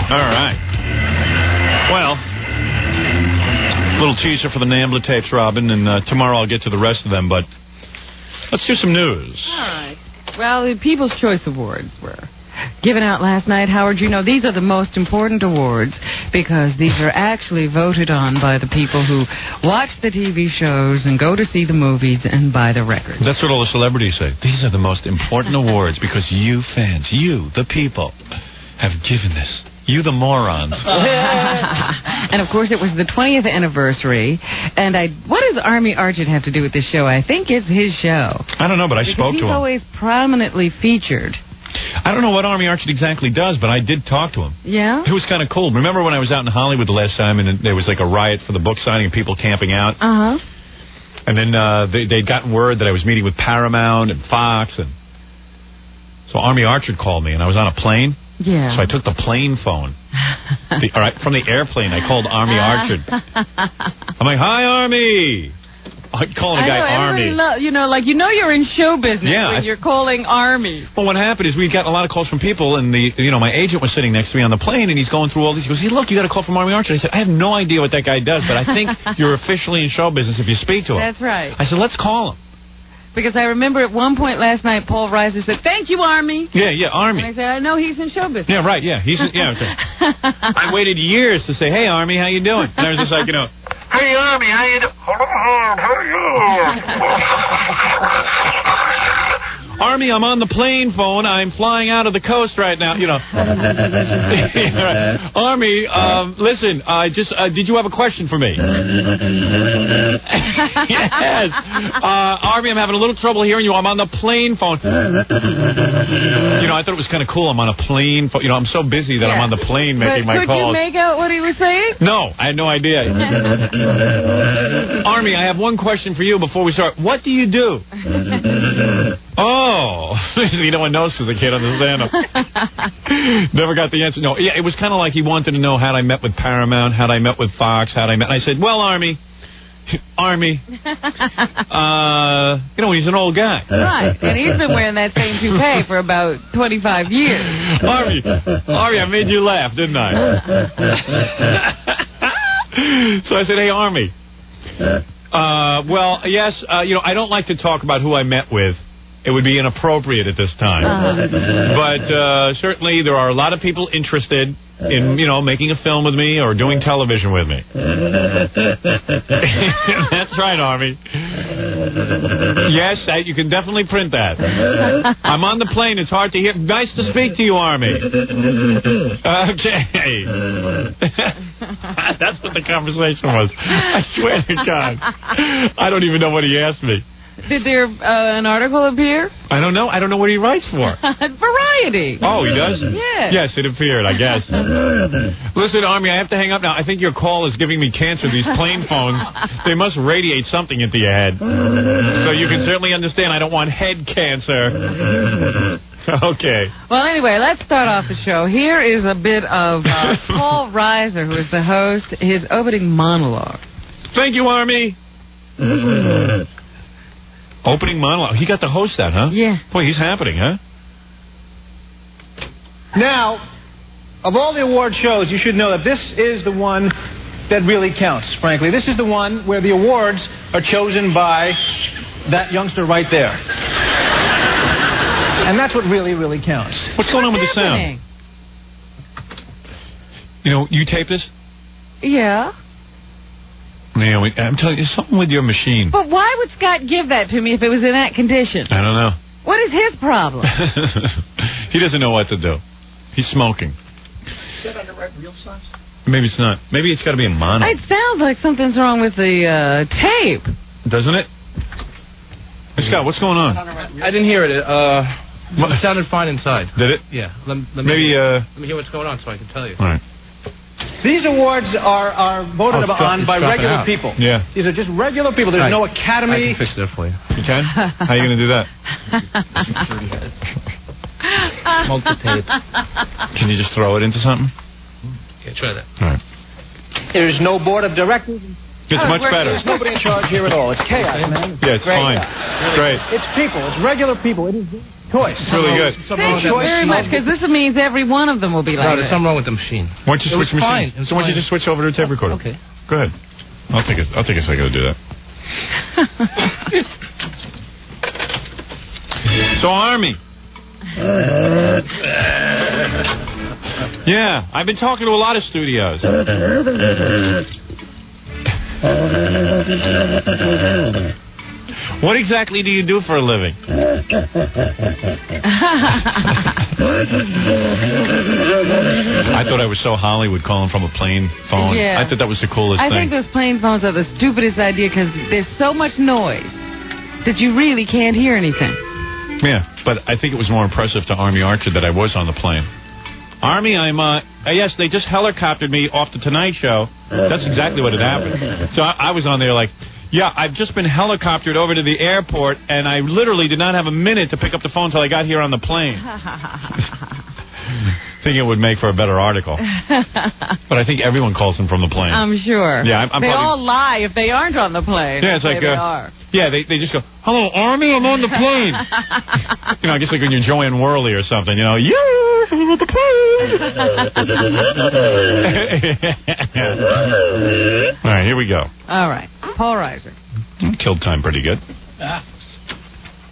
All right. Well, little teaser for the NAMBLA tapes, Robin, and tomorrow I'll get to the rest of them, but let's do some news. All right. Well, the People's Choice Awards were given out last night. Howard, you know, these are the most important awards because these are actually voted on by the people who watch the TV shows and go to see the movies and buy the records. That's what all the celebrities say. These are the most important awards because you fans, you, the people, have given this. You, the morons. And, of course, it was the 20th anniversary. And what does Army Archett have to do with this show? I think it's his show. I don't know, but I spoke to him. He's always prominently featured. I don't know what Army Archett exactly does, but I did talk to him. Yeah? It was kind of cool. Remember when I was out in Hollywood the last time and there was like a riot for the book signing and people camping out? Uh-huh. And then they'd gotten word that I was meeting with Paramount and Fox. And so Army Archett called me, and I was on a plane. Yeah. So I took the plane phone. All right, from the airplane, I called Army Archett. I'm like, hi, Army. I'm calling the guy Army. You're in show business when you're calling Army. Well, what happened is we got a lot of calls from people, and my agent was sitting next to me on the plane, and he's going through all these. He goes, hey, look, you got a call from Army Archett. I said, I have no idea what that guy does, but I think you're officially in show business if you speak to him. That's right. I said, let's call him. Because I remember at one point last night, Paul Reiser said, thank you, Army. Yeah, Army. And I said, I know he's in show business. Yeah, right, yeah. Okay. I waited years to say, hey, Army, how you doing? And I was just like, hey, Army, how you doing? Army, I'm on the plane phone. I'm flying out of the coast right now. Army, listen, did you have a question for me? Yes. Army, I'm having a little trouble hearing you. I'm on the plane phone. I thought it was kind of cool. I'm on a plane phone. I'm so busy that I'm on the plane making my calls. Could you make out what he was saying? No, I had no idea. Army, I have one question for you before we start. What do you do? Oh, no one knows because they can't understand him. Never got the answer. No, it was kind of like he wanted to know had I met with Paramount, had I met with Fox, had I met. I said, well, Army, he's an old guy. Right, and he's been wearing that same toupee for about 25 years. Army, I made you laugh, didn't I? So I said, hey, Army. Well, yes, I don't like to talk about who I met with. It would be inappropriate at this time. But certainly there are a lot of people interested in, making a film with me or doing television with me. That's right, Army. Yes, you can definitely print that. I'm on the plane. It's hard to hear. Nice to speak to you, Army. Okay. That's what the conversation was. I swear to God. I don't even know what he asked me. Did there an article appear? I don't know. I don't know what he writes for. Variety. Oh, he does? Yes. Yes, it appeared, I guess. Listen, Army, I have to hang up now. I think your call is giving me cancer. These plane phones, they must radiate something into your head. So you can certainly understand I don't want head cancer. Okay. Well, anyway, let's start off the show. Here is a bit of Paul Reiser, who is the host, his opening monologue. Thank you, Army. Opening monologue. He got to host that, huh? Yeah. Boy, he's happening, huh? Now, of all the award shows, you should know that this is the one that really counts, frankly. This is the one where the awards are chosen by that youngster right there. And that's what really, really counts. What's going on with the sound? You tape this? Yeah. Yeah, I'm telling you, there's something with your machine. But why would Scott give that to me if it was in that condition? I don't know. What is his problem? He doesn't know what to do. He's smoking. Is that on the right real size? Maybe it's not. Maybe it's got to be a mono. It sounds like something's wrong with the tape. Doesn't it? Hey, Scott, what's going on? I didn't hear it. It sounded fine inside. Did it? Yeah. Let me hear what's going on so I can tell you. All right. These awards are voted on by regular people. Yeah. These are just regular people. There's no academy. I can fix it for you. You can? How are you going to do that? Multi-tape. Can you just throw it into something? Okay, try that. All right. There's no board of directors. It's much better. There's nobody in charge here at all. It's chaos, man. Yeah, it's fine. Great. It's people. It's regular people. It is choice. It's really good. Thank you very much, because this means every one of them will be like No, there's something wrong with the machine. Why don't you switch machines? Fine. So why don't you just switch over to a tape recorder? Okay. Go ahead. I'll take a second to do that. So, Army. Yeah, I've been talking to a lot of studios. What exactly do you do for a living? I thought I was so Hollywood calling from a plane phone. Yeah. I thought that was the coolest thing. I think those plane phones are the stupidest idea because there's so much noise that you really can't hear anything. Yeah, but I think it was more impressive to Army Archer that I was on the plane. Army, yes, they just helicoptered me off the Tonight Show. That's exactly what had happened. So I was on there like, yeah, I've just been helicoptered over to the airport, and I literally did not have a minute to pick up the phone until I got here on the plane. Think it would make for a better article. But I think everyone calls them from the plane. I'm sure. Yeah, I'm they probably... all lie if they aren't on the plane. Yeah, it's like... they are. Yeah, they just go, hello, Army, I'm on the plane. You know, I guess like when you're Joanne Worley or something, you know, yeah, I'm on the plane. All right, here we go. All right. Paul Reiser. Killed time pretty good.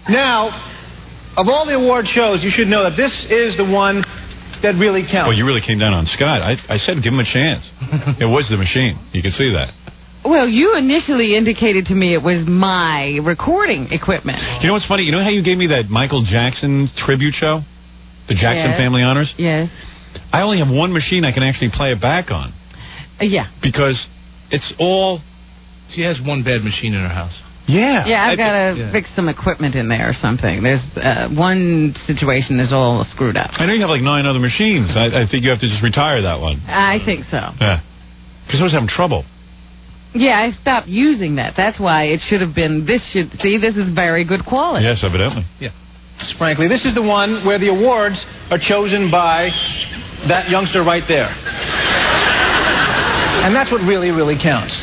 Now, of all the award shows, you should know that this is the one that really counts. Well, you really came down on Scott. I said give him a chance. It was the machine. You can see that. Well, you initially indicated to me it was my recording equipment. You know what's funny? You know how you gave me that Michael Jackson tribute show? The Jackson Yes. Family Honors? Yes. I only have one machine I can actually play it back on. Yeah. Because it's all... She has one bad machine in her house. Yeah. Yeah, I've got to fix some equipment in there or something. There's one situation is all screwed up. I know you have like 9 other machines. I think you have to just retire that one. I think so. Yeah. Because I was having trouble. Yeah, I stopped using that. That's why it should have been, this is very good quality. Yes, evidently. Yeah. Frankly, this is the one where the awards are chosen by that youngster right there. And that's what really, really counts.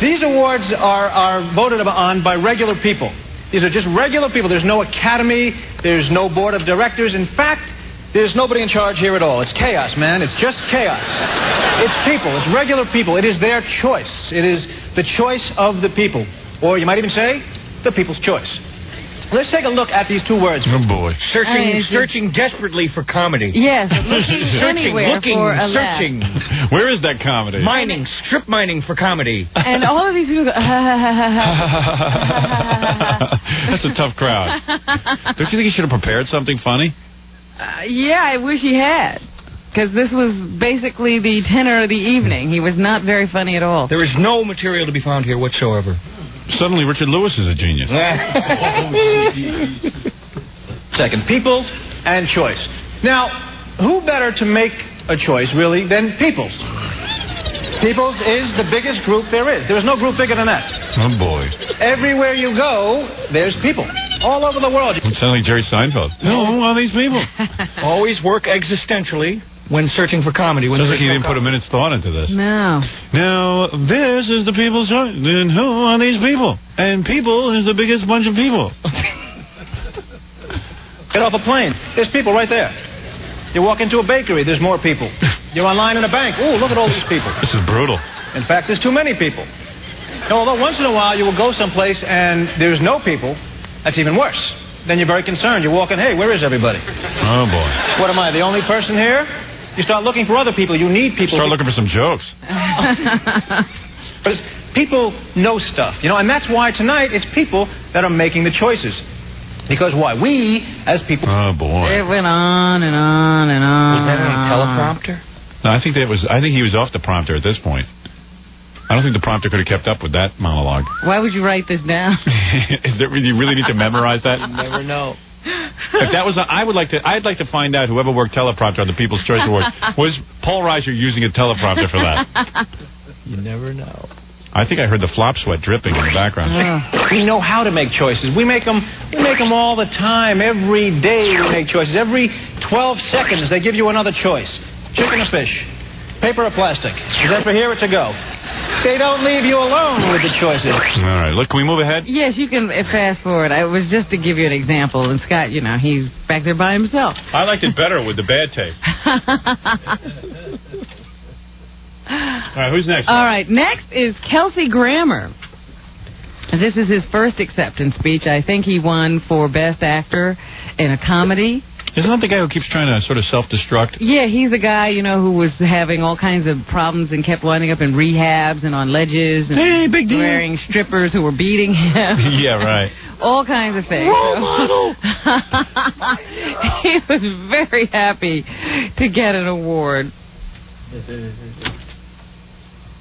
These awards are voted on by regular people. These are just regular people. There's no academy. There's no board of directors. In fact, there's nobody in charge here at all. It's chaos, man. It's just chaos. It's people. It's regular people. It is their choice. It is the choice of the people. Or you might even say, the people's choice. Let's take a look at these 2 words. Oh, boy. Searching desperately for comedy. Yes, looking anywhere for a laugh. searching. Where is that comedy? Mining, strip mining for comedy. And all of these people go, That's a tough crowd. Don't you think he should have prepared something funny? yeah, I wish he had. Because this was basically the tenor of the evening. He was not very funny at all. There is no material to be found here whatsoever. Suddenly, Richard Lewis is a genius. Second, peoples and choice. Now, who better to make a choice, really, than peoples? Peoples is the biggest group there is. There's no group bigger than that. Oh, boy. Everywhere you go, there's people. All over the world. It sounds like Jerry Seinfeld. Who are these people? Always work existentially when searching for comedy. Sounds like he didn't put a minute's thought into this. No. Now, this is the people's choice. Then who are these people? And people is the biggest bunch of people. Get off a plane. There's people right there. You walk into a bakery, there's more people. You're online in a bank. Ooh, look at all these people. This is brutal. In fact, there's too many people. Now, although once in a while you will go someplace and there's no people, that's even worse. Then you're very concerned. You're walking, hey, where is everybody? Oh, boy. What am I, the only person here? You start looking for other people. You need people. Start looking for some jokes. But people know stuff, you know, and that's why tonight it's people that are making the choices. Because why? We, as people... Oh, boy. It went on and on and on. Was that on a teleprompter? No, I think he was off the prompter at this point. I don't think the prompter could have kept up with that monologue. Why would you write this down? You really need to memorize that? You never know. If that was, I'd like to find out whoever worked teleprompter on the People's Choice Awards, was Paul Reiser using a teleprompter for that? You never know. I think I heard the flop sweat dripping in the background. We know how to make choices. We make them all the time. Every day we make choices. Every 12 seconds they give you another choice. Chicken or fish? Paper or plastic? Is that for here or to go? They don't leave you alone with the choices. All right. Look, can we move ahead? Yes, you can fast forward. I was just to give you an example. And Scott, you know, he's back there by himself. I liked it better with the bad tape. All right, who's next? All right, next is Kelsey Grammer. This is his first acceptance speech. I think he won for Best Actor in a Comedy. Isn't that the guy who keeps trying to sort of self-destruct? Yeah, he's a guy, you know, who was having all kinds of problems and kept winding up in rehabs and on ledges and big deal. wearing strippers who were beating him. Yeah, right. All kinds of things. Role model. He was very happy to get an award.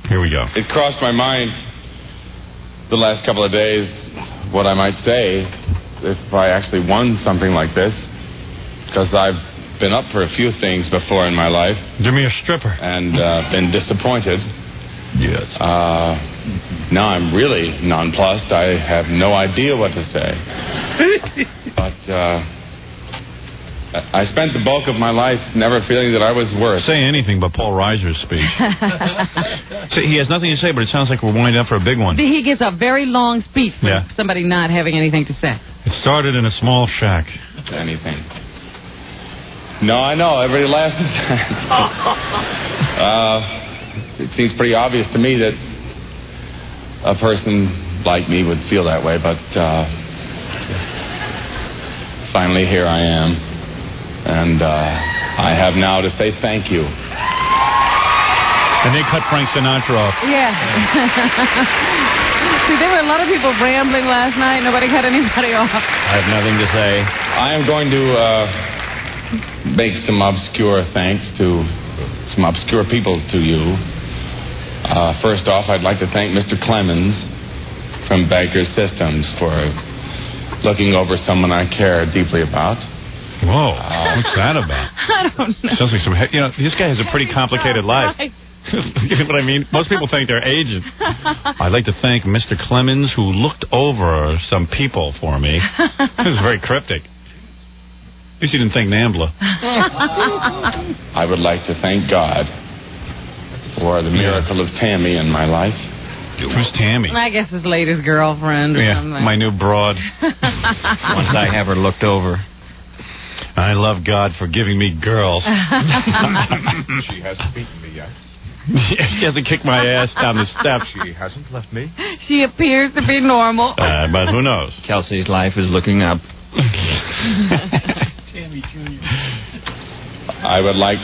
Here we go. It crossed my mind the last couple of days what I might say if I actually won something like this, because I've been up for a few things before in my life. Give me a stripper. And been disappointed. Yes. Now I'm really nonplussed. I have no idea what to say. But I spent the bulk of my life never feeling that I was worth. Say anything but Paul Reiser's speech. So he has nothing to say, but it sounds like we're winding up for a big one. He gets a very long speech for somebody not having anything to say. It started in a small shack. Anything. No, I know. Everybody laughs. It seems pretty obvious to me that a person like me would feel that way, but finally here I am. And I have now to say thank you. And they cut Frank Sinatra off. Yeah. See, there were a lot of people rambling last night. Nobody cut anybody off. I have nothing to say. I am going to make some obscure thanks to some obscure people to you. First off, I'd like to thank Mr. Clemens from Baker Systems for looking over someone I care deeply about. Whoa, what's that about? I don't know. Sounds like some, you know, this guy has a pretty complicated life. Right. You know what I mean? Most people thank their agent. I'd like to thank Mr. Clemens, who looked over some people for me. It was very cryptic. At least you didn't thank Nambla. I would like to thank God for the miracle of Tammy in my life. Who's Tammy? I guess his latest girlfriend or something. My new broad. Once I have her looked over. I love God for giving me girls. She hasn't beaten me yet. She hasn't kicked my ass down the steps. She hasn't left me. She appears to be normal. But who knows? Kelsey's life is looking up. I would like...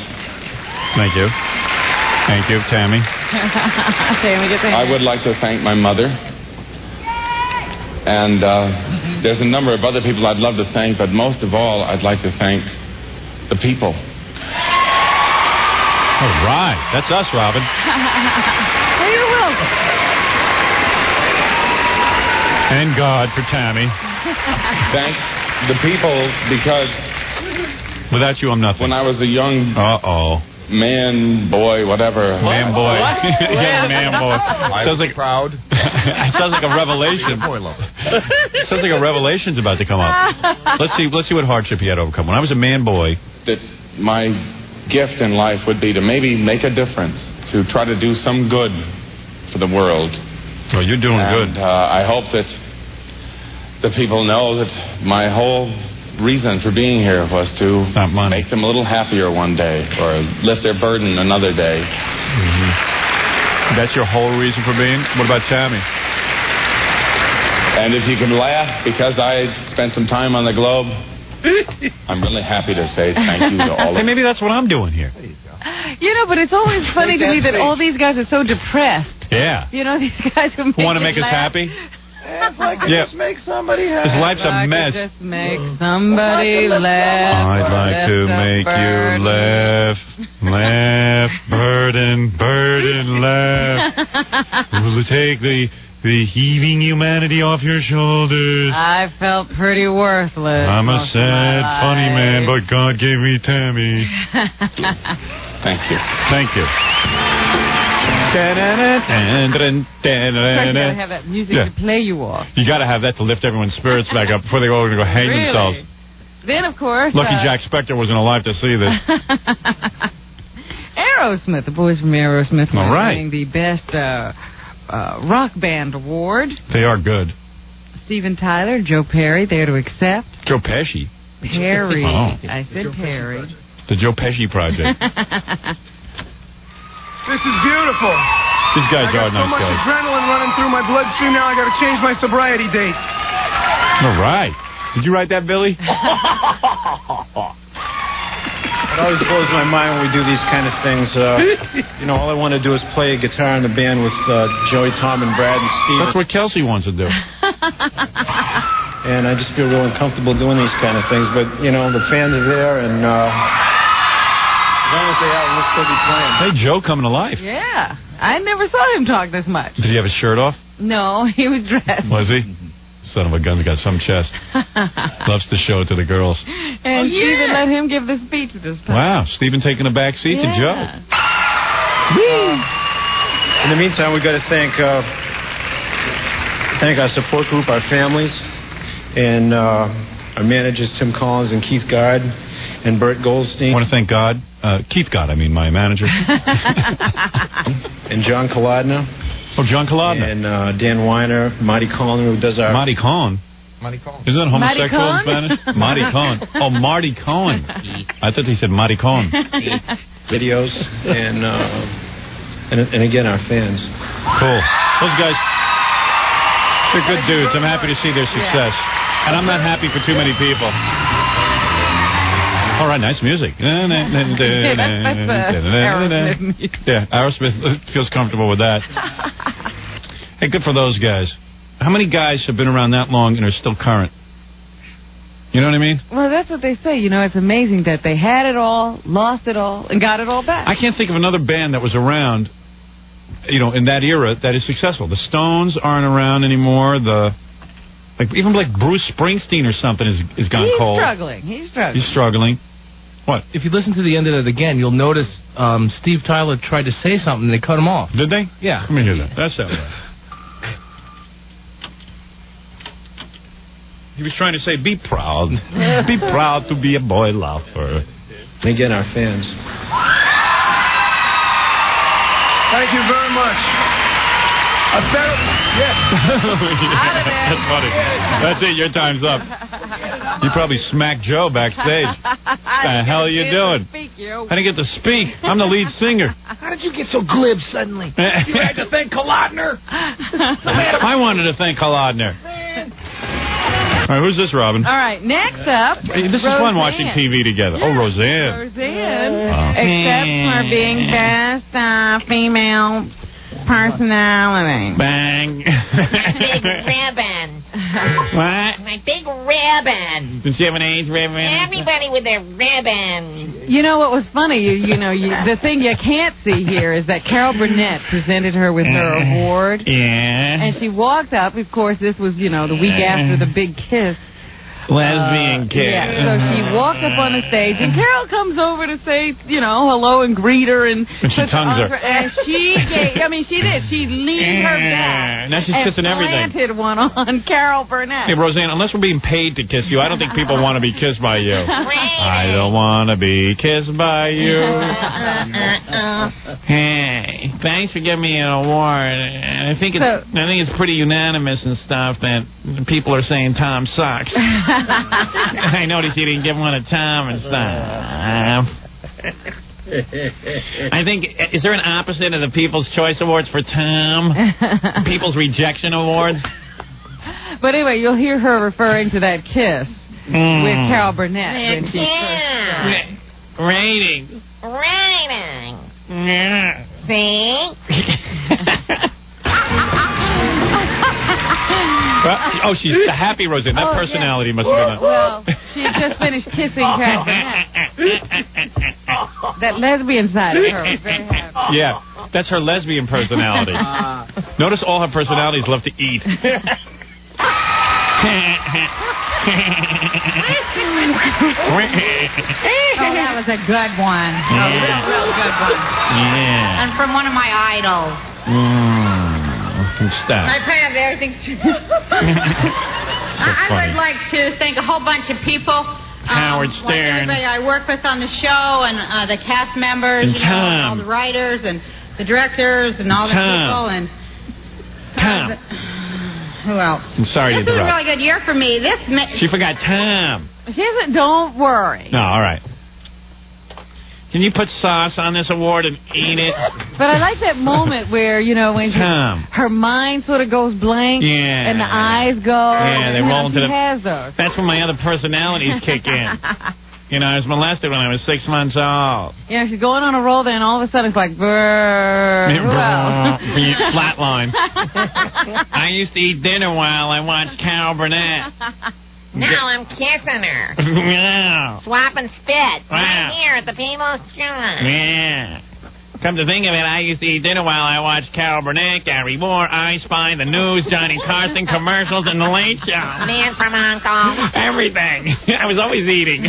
Thank you. Thank you, Tammy. Tammy, get the I would like to thank my mother. And there's a number of other people I'd love to thank, but most of all, I'd like to thank the people. All right. That's us, Robin. Well, you're welcome. And God for Tammy. Thank the people, because... Without you, I'm nothing. When I was a young... man, boy, whatever. Man, boy. Young man, boy. Sounds like proud. It sounds like a revelation. Sounds like a revelation's about to come up. Let's see what hardship he had to overcome. When I was a man, boy. That my gift in life would be to maybe make a difference, to try to do some good for the world. Oh, you're doing good. I hope that the people know that my whole reason for being here was to make them a little happier one day, or lift their burden another day. Mm-hmm. That's your whole reason for being? What about Tammy? And if you can laugh because I spent some time on the Globe, I'm really happy to say thank you to all of you. Hey, maybe that's what I'm doing here. You know, but it's always funny to me that all these guys are so depressed. Yeah. You know, these guys who want to make us happy? If I could just make somebody happy. His life's a mess. Just make somebody laugh. I'd like to make you laugh. Laugh, burden, laugh. Will take the heaving humanity off your shoulders. I felt pretty worthless. I'm a sad, funny man, but God gave me Tammy. Thank you. First, you gotta have that music to play you off. You gotta have that to lift everyone's spirits back up before they all go hang themselves. Then, of course... Lucky Jack Spector wasn't alive to see this. Aerosmith, the boys from Aerosmith were winning the best Rock Band Award. They are good. Steven Tyler, Joe Perry, there to accept. Joe Pesci. Perry. Oh. I said Perry. The Joe Pesci Project. This is beautiful. These guys are I got so nice much guys. adrenaline running through my bloodstream now. I got to change my sobriety date. All right. Did you write that, Billy? It always blows my mind when we do these kind of things. All I want to do is play a guitar in the band with Joey, Tom, and Brad and Steve. That's what Kelsey wants to do. And I just feel real uncomfortable doing these kind of things. But, the fans are there, and as long as they are, we'll still be playing. Hey, Joe coming to life. Yeah. I never saw him talk this much. Did he have his shirt off? No, he was dressed. Was he? Son of a gun's got some chest. Loves to show it to the girls. And Stephen let him give the speech this time. Wow, Stephen taking a back seat to Joe. In the meantime, we've got to thank our support group, our families, and our managers, Tim Collins and Keith Gard, and Bert Goldstein. I want to thank God. Keith God, my manager. And John Kolodner. Oh, John Kolodner. And Dan Weiner, Marty Collin, who does our... Marty Cohen. Marty Cohen. Isn't that homosexual in Spanish? Marty Cohen. Oh, Marty Cohen. I thought he said Marty Cohen. Videos, and again, our fans. Cool. Those guys, they're good dudes. I'm happy to see their success. And I'm not happy for too many people. All right, nice music. Aerosmith music. Yeah, Aerosmith feels comfortable with that. Hey, good for those guys. How many guys have been around that long and are still current? You know what I mean? Well, that's what they say. It's amazing that they had it all, lost it all, and got it all back. I can't think of another band that was around, in that era that is successful. The Stones aren't around anymore. Even Bruce Springsteen or something is gone cold. He's struggling. What? If you listen to the end of it again, you'll notice Steve Tyler tried to say something and they cut him off. Did they? Yeah. Let me hear that. That's that way. He was trying to say, be proud. Be proud to be a boy lover. And again, our fans. Thank you very much. That's funny. That's it. Your time's up. You probably smacked Joe backstage. What the hell are you doing? I didn't get to speak. I'm the lead singer. How did you get so glib suddenly? You had to thank Kolodner. I wanted to thank Kolodner. All right, who's this, Robin? All right, next up, This is fun watching TV together. Yeah, oh, Roseanne. Except for being best female personality. Bang. Big ribbon. What? My big ribbon. Did she have an age ribbon? Everybody with their ribbon. You know what was funny? The thing you can't see here is that Carol Burnett presented her with her award. Yeah. And she walked up. Of course, this was, the week after the big kiss. Lesbian kiss. Yeah, so she walked up on the stage, and Carol comes over to say, hello and greet her. And she tongues her. And she did. She leaned her back. Now she's kissing everything. Planted one on Carol Burnett. Hey, Roseanne, unless we're being paid to kiss you, I don't think people want to be kissed by you. I don't want to be kissed by you. Hey, thanks for giving me an award. And I think it's pretty unanimous and stuff that people are saying Tom sucks. I noticed you didn't give one to Tom and stuff. I think, is there an opposite of the People's Choice Awards for Tom? People's Rejection Awards? But anyway, you'll hear her referring to that kiss with Carol Burnett. When she Ratings. See? Well, she's a happy Roseanne. That personality must have been Well, she just finished kissing Carol Burnett. That lesbian side of her was very happy. Yeah, that's her lesbian personality. Notice all her personalities love to eat. That was a good one. Yeah. Real good one. Yeah. And from one of my idols. Stop. I pray of everything. I would like to thank a whole bunch of people. Howard Stern. Like everybody I work with on the show, and the cast members, and Tom. all the writers and the directors and all the people, and Tom. Who else? I'm sorry to This was a interrupt. really good year for me. She forgot Tom. She doesn't. Don't worry. No, all right. Can you put sauce on this award and eat it? But I like that moment where, you know, when Tom. her mind sort of goes blank Yeah. and the eyes go. Yeah, they You know, roll into she the... has those. That's when my other personalities kick in. You know, I was molested when I was 6 months old. You know, she's going on a roll there, and all of a sudden it's like, brrr. Who else? Flatline. I used to eat dinner while I watched Carol Burnett. Now I'm kissing her. Yeah. Swap and spit. Wow. Right here at the People's Choice. Yeah. Come to think of it, I used to eat dinner while I watched Carol Burnett, Gary Moore, I Spy, The News, Johnny Carson, commercials, and The Late Show. Man from Uncle. Everything. I was always eating.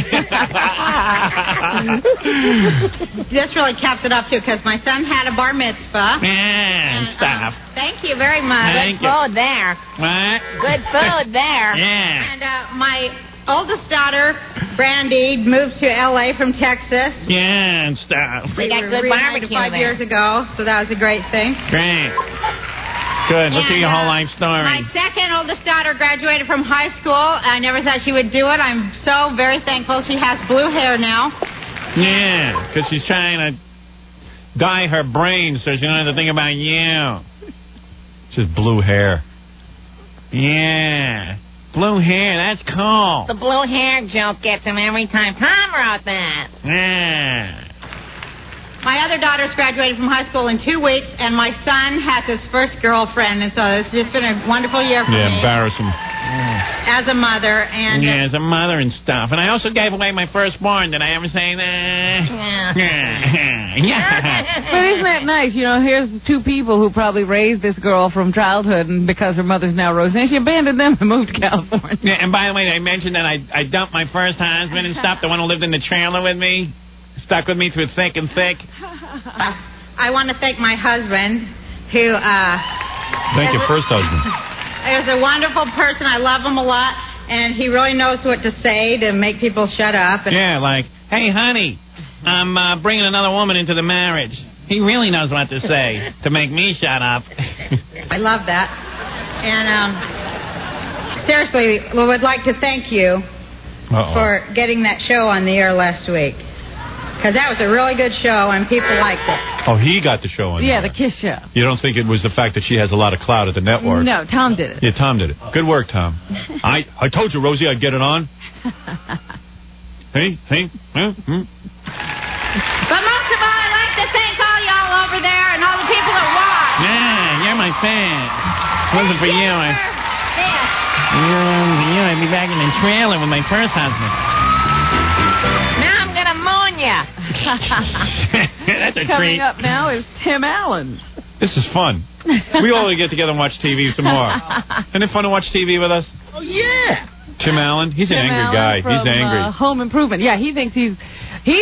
This really caps it up, too, because my son had a bar mitzvah. And stuff. Thank you very much. Thank you. Food there. What? Good food there. Yeah. And my oldest daughter, Brandy, moved to L.A. from Texas. Yeah, and stuff. We got were good reunited barbecue 5 there. years ago, so that was a great thing. Great. Good. Let's hear your whole life story. My second oldest daughter graduated from high school. I never thought she would do it. I'm so very thankful. She has blue hair now. Yeah, because she's trying to dye her brain so she don't have to think about you. Just blue hair. Yeah. Blue hair, that's cool. The blue hair joke gets him every time. Tom wrote that. Yeah. My other daughter's graduated from high school in 2 weeks, and my son has his first girlfriend, and so it's just been a wonderful year for Yeah, me embarrassing. as a mother. And Yeah, as a mother and stuff. And I also gave away my firstborn. Did I ever say that? Yeah. But isn't that nice? You know, here's two people who probably raised this girl from childhood, and because her mother's now Roseanne, she abandoned them and moved to California. Yeah, and by the way, I mentioned that I dumped my first husband and stuff, the one who lived in the trailer with me. Stuck with me through thick and thick. I want to thank my husband, who Thank your first husband. is a wonderful person. I love him a lot, and he really knows what to say to make people shut up. And Yeah, like, hey, honey, I'm bringing another woman into the marriage. He really knows what to say to make me shut up. I love that. And seriously, we would like to thank you for getting that show on the air last week. Because that was a really good show, and people liked it. Oh, he got the show on Yeah, there. the Kiss Show. You don't think it was the fact that she has a lot of clout at the network? No, Tom did it. Yeah, Tom did it. Good work, Tom. I told you, Rosie, I'd get it on. Hey. But most of all, I'd like to thank all y'all over there and all the people that watch. Yeah, you're my fan. If it wasn't for you, I'd be back in the trailer with my first husband. Now I'm going to moon ya. That's a Coming treat. up now is Tim Allen. This is fun. We all get together and watch TV some more. Isn't it fun to watch TV with us? Oh, yeah. Tim Allen, he's an Tim angry Allen guy. from, He's angry. Home Improvement. Yeah, he thinks he's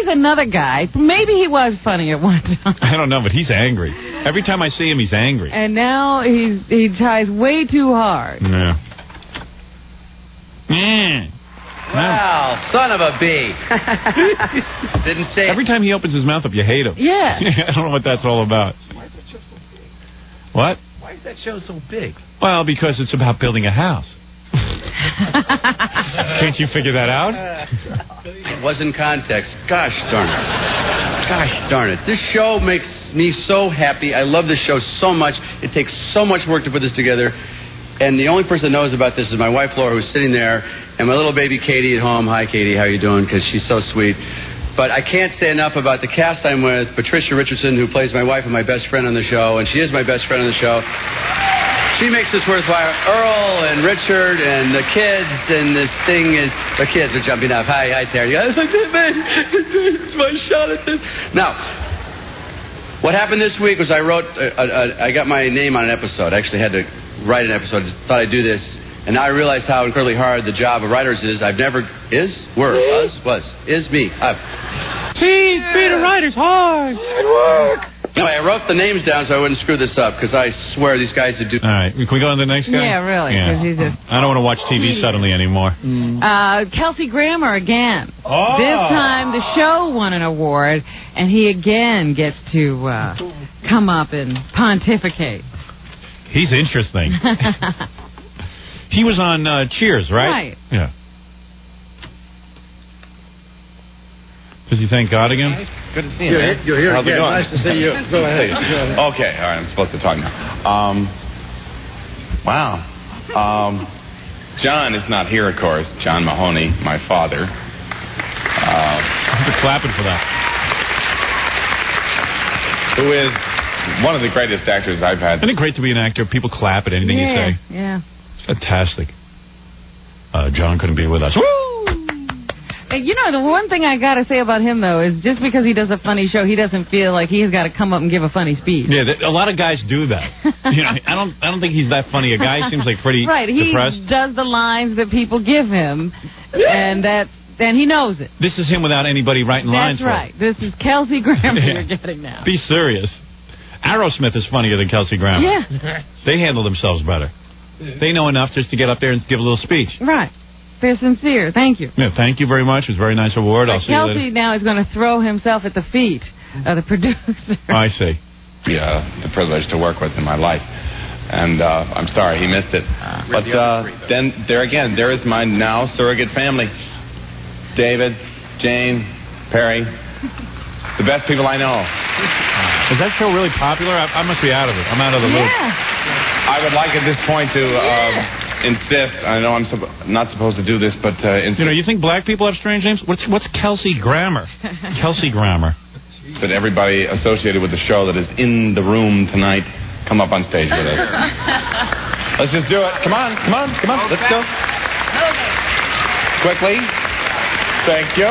another guy. Maybe he was funny at one time. I don't know, but he's angry. Every time I see him, he's angry. And now he tries way too hard. Yeah. Yeah. Wow, son of a bee. Didn't say Every time he opens his mouth up, you hate him. Yeah. I don't know what that's all about. What? Why is that show so big? Well, because it's about building a house. Can't you figure that out? It was in context. Gosh darn it. Gosh darn it. This show makes me so happy. I love this show so much. It takes so much work to put this together. And the only person that knows about this is my wife, Laura, who's sitting there, and my little baby, Katie, at home. Hi, Katie. How you doing? Because she's so sweet. But I can't say enough about the cast I'm with. Patricia Richardson, who plays my wife and my best friend on the show, and she is my best friend on the show. She makes this worthwhile. Earl and Richard and the kids, and this thing is... The kids are jumping up. Hi, Terry. I was like, it's my shot at this. Now, what happened this week was I got my name on an episode. I actually had to write an episode. Thought I'd do this. And now I realized how incredibly hard the job of writers is. Is, me. Being a writer's hard. Hard work. Anyway, I wrote the names down so I wouldn't screw this up, because I swear these guys would do... All right, can we go on to the next guy? Yeah, really. 'Cause he's just... I don't want to watch TV suddenly anymore. Kelsey Grammer again. Oh. This time the show won an award, and he again gets to come up and pontificate. He's interesting. He was on Cheers, right? Right. Yeah. Does he thank God again? Good to see you, man. You're here How's it again. going? Nice to see you. Go ahead. Okay, all right, I'm supposed to talk now. Wow. John is not here, of course. John Mahoney, my father. We're clapping for that. Who is one of the greatest actors I've had. Isn't it great to be an actor? People clap at anything you say. Yeah. It's fantastic. John couldn't be with us. Woo! You know, the one thing I got to say about him, though, is just because he does a funny show, he doesn't feel like he's got to come up and give a funny speech. Yeah, a lot of guys do that. You know, I don't think he's that funny. A guy seems like pretty right, depressed. He does the lines that people give him, and he knows it. This is him without anybody writing lines That's right. This is Kelsey Grammer you're getting now. Be serious. Aerosmith is funnier than Kelsey Grammer. Yeah. They handle themselves better. They know enough just to get up there and give a little speech. Right. They're sincere. Thank you. Yeah, thank you very much. It was a very nice award. I'll see you later. Kelsey now is going to throw himself at the feet of the producer. I see. The privilege to work with in my life. And I'm sorry he missed it. But then there again, there is my now surrogate family. David, Jane, Perry, the best people I know. Is that show really popular? I must be out of it. I'm out of the loop. I would like at this point to insist. I know I'm not supposed to do this, but you know, you think black people have strange names? What's Kelsey Grammer? Kelsey Grammer. That everybody associated with the show that is in the room tonight come up on stage with us. Let's just do it. Come on. Let's go. Quickly. Thank you.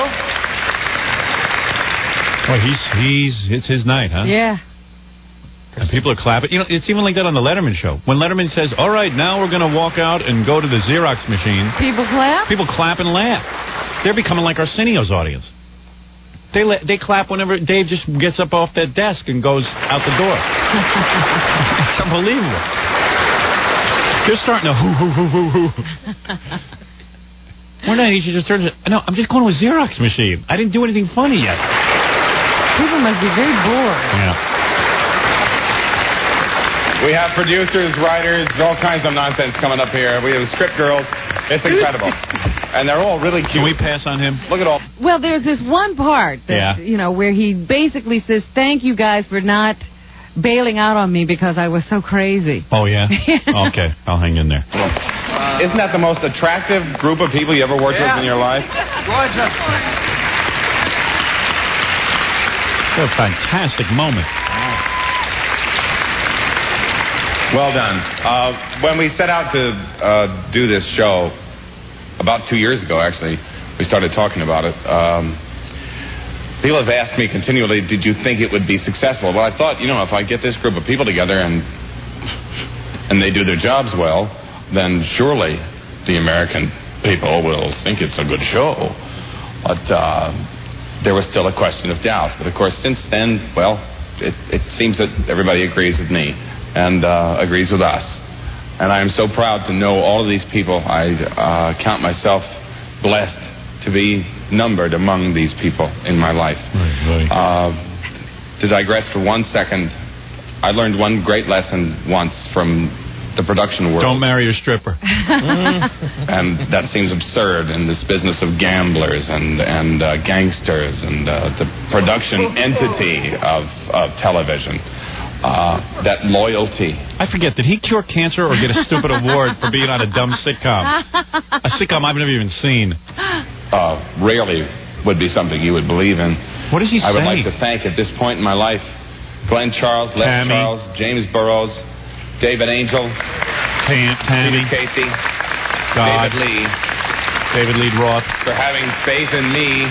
Well, it's his night, huh? Yeah. And people are clapping. You know, it's even like that on the Letterman show. When Letterman says, all right, now we're going to walk out and go to the Xerox machine. People clap? People clap and laugh. They're becoming like Arsenio's audience. They clap whenever Dave just gets up off that desk and goes out the door. It's unbelievable. They're starting to hoo. One night he should just turn to, no, I'm just going to a Xerox machine. I didn't do anything funny yet. People must be very bored. Yeah. We have producers, writers, all kinds of nonsense coming up here. We have script girls. It's incredible. And they're all really cute. Can we pass on him? Look at all. Well, there's this one part that, you know, where he basically says, thank you guys for not bailing out on me because I was so crazy. Oh, yeah? Okay, I'll hang in there. Isn't that the most attractive group of people you ever worked with in your life? What a fantastic moment. Well done. When we set out to do this show, about 2 years ago, actually, we started talking about it. People have asked me continually, did you think it would be successful? Well, I thought, you know, if I get this group of people together and they do their jobs well, then surely the American people will think it's a good show. But there was still a question of doubt. But, of course, since then, well, it seems that everybody agrees with me and agrees with us. And I am so proud to know all of these people. I count myself blessed to be numbered among these people in my life. To digress for 1 second, I learned one great lesson once from the production world. Don't marry a stripper. And that seems absurd in this business of gamblers and gangsters and the production entity of television. That loyalty. I forget, did he cure cancer or get a stupid award for being on a dumb sitcom? A sitcom I've never even seen. Rarely would be something you would believe in. What is he saying? I would like to thank at this point in my life Glenn Charles, Les Tammy. Charles, James Burrows, David Angel, Tammy, Casey, God, David Lee Roth, for having faith in me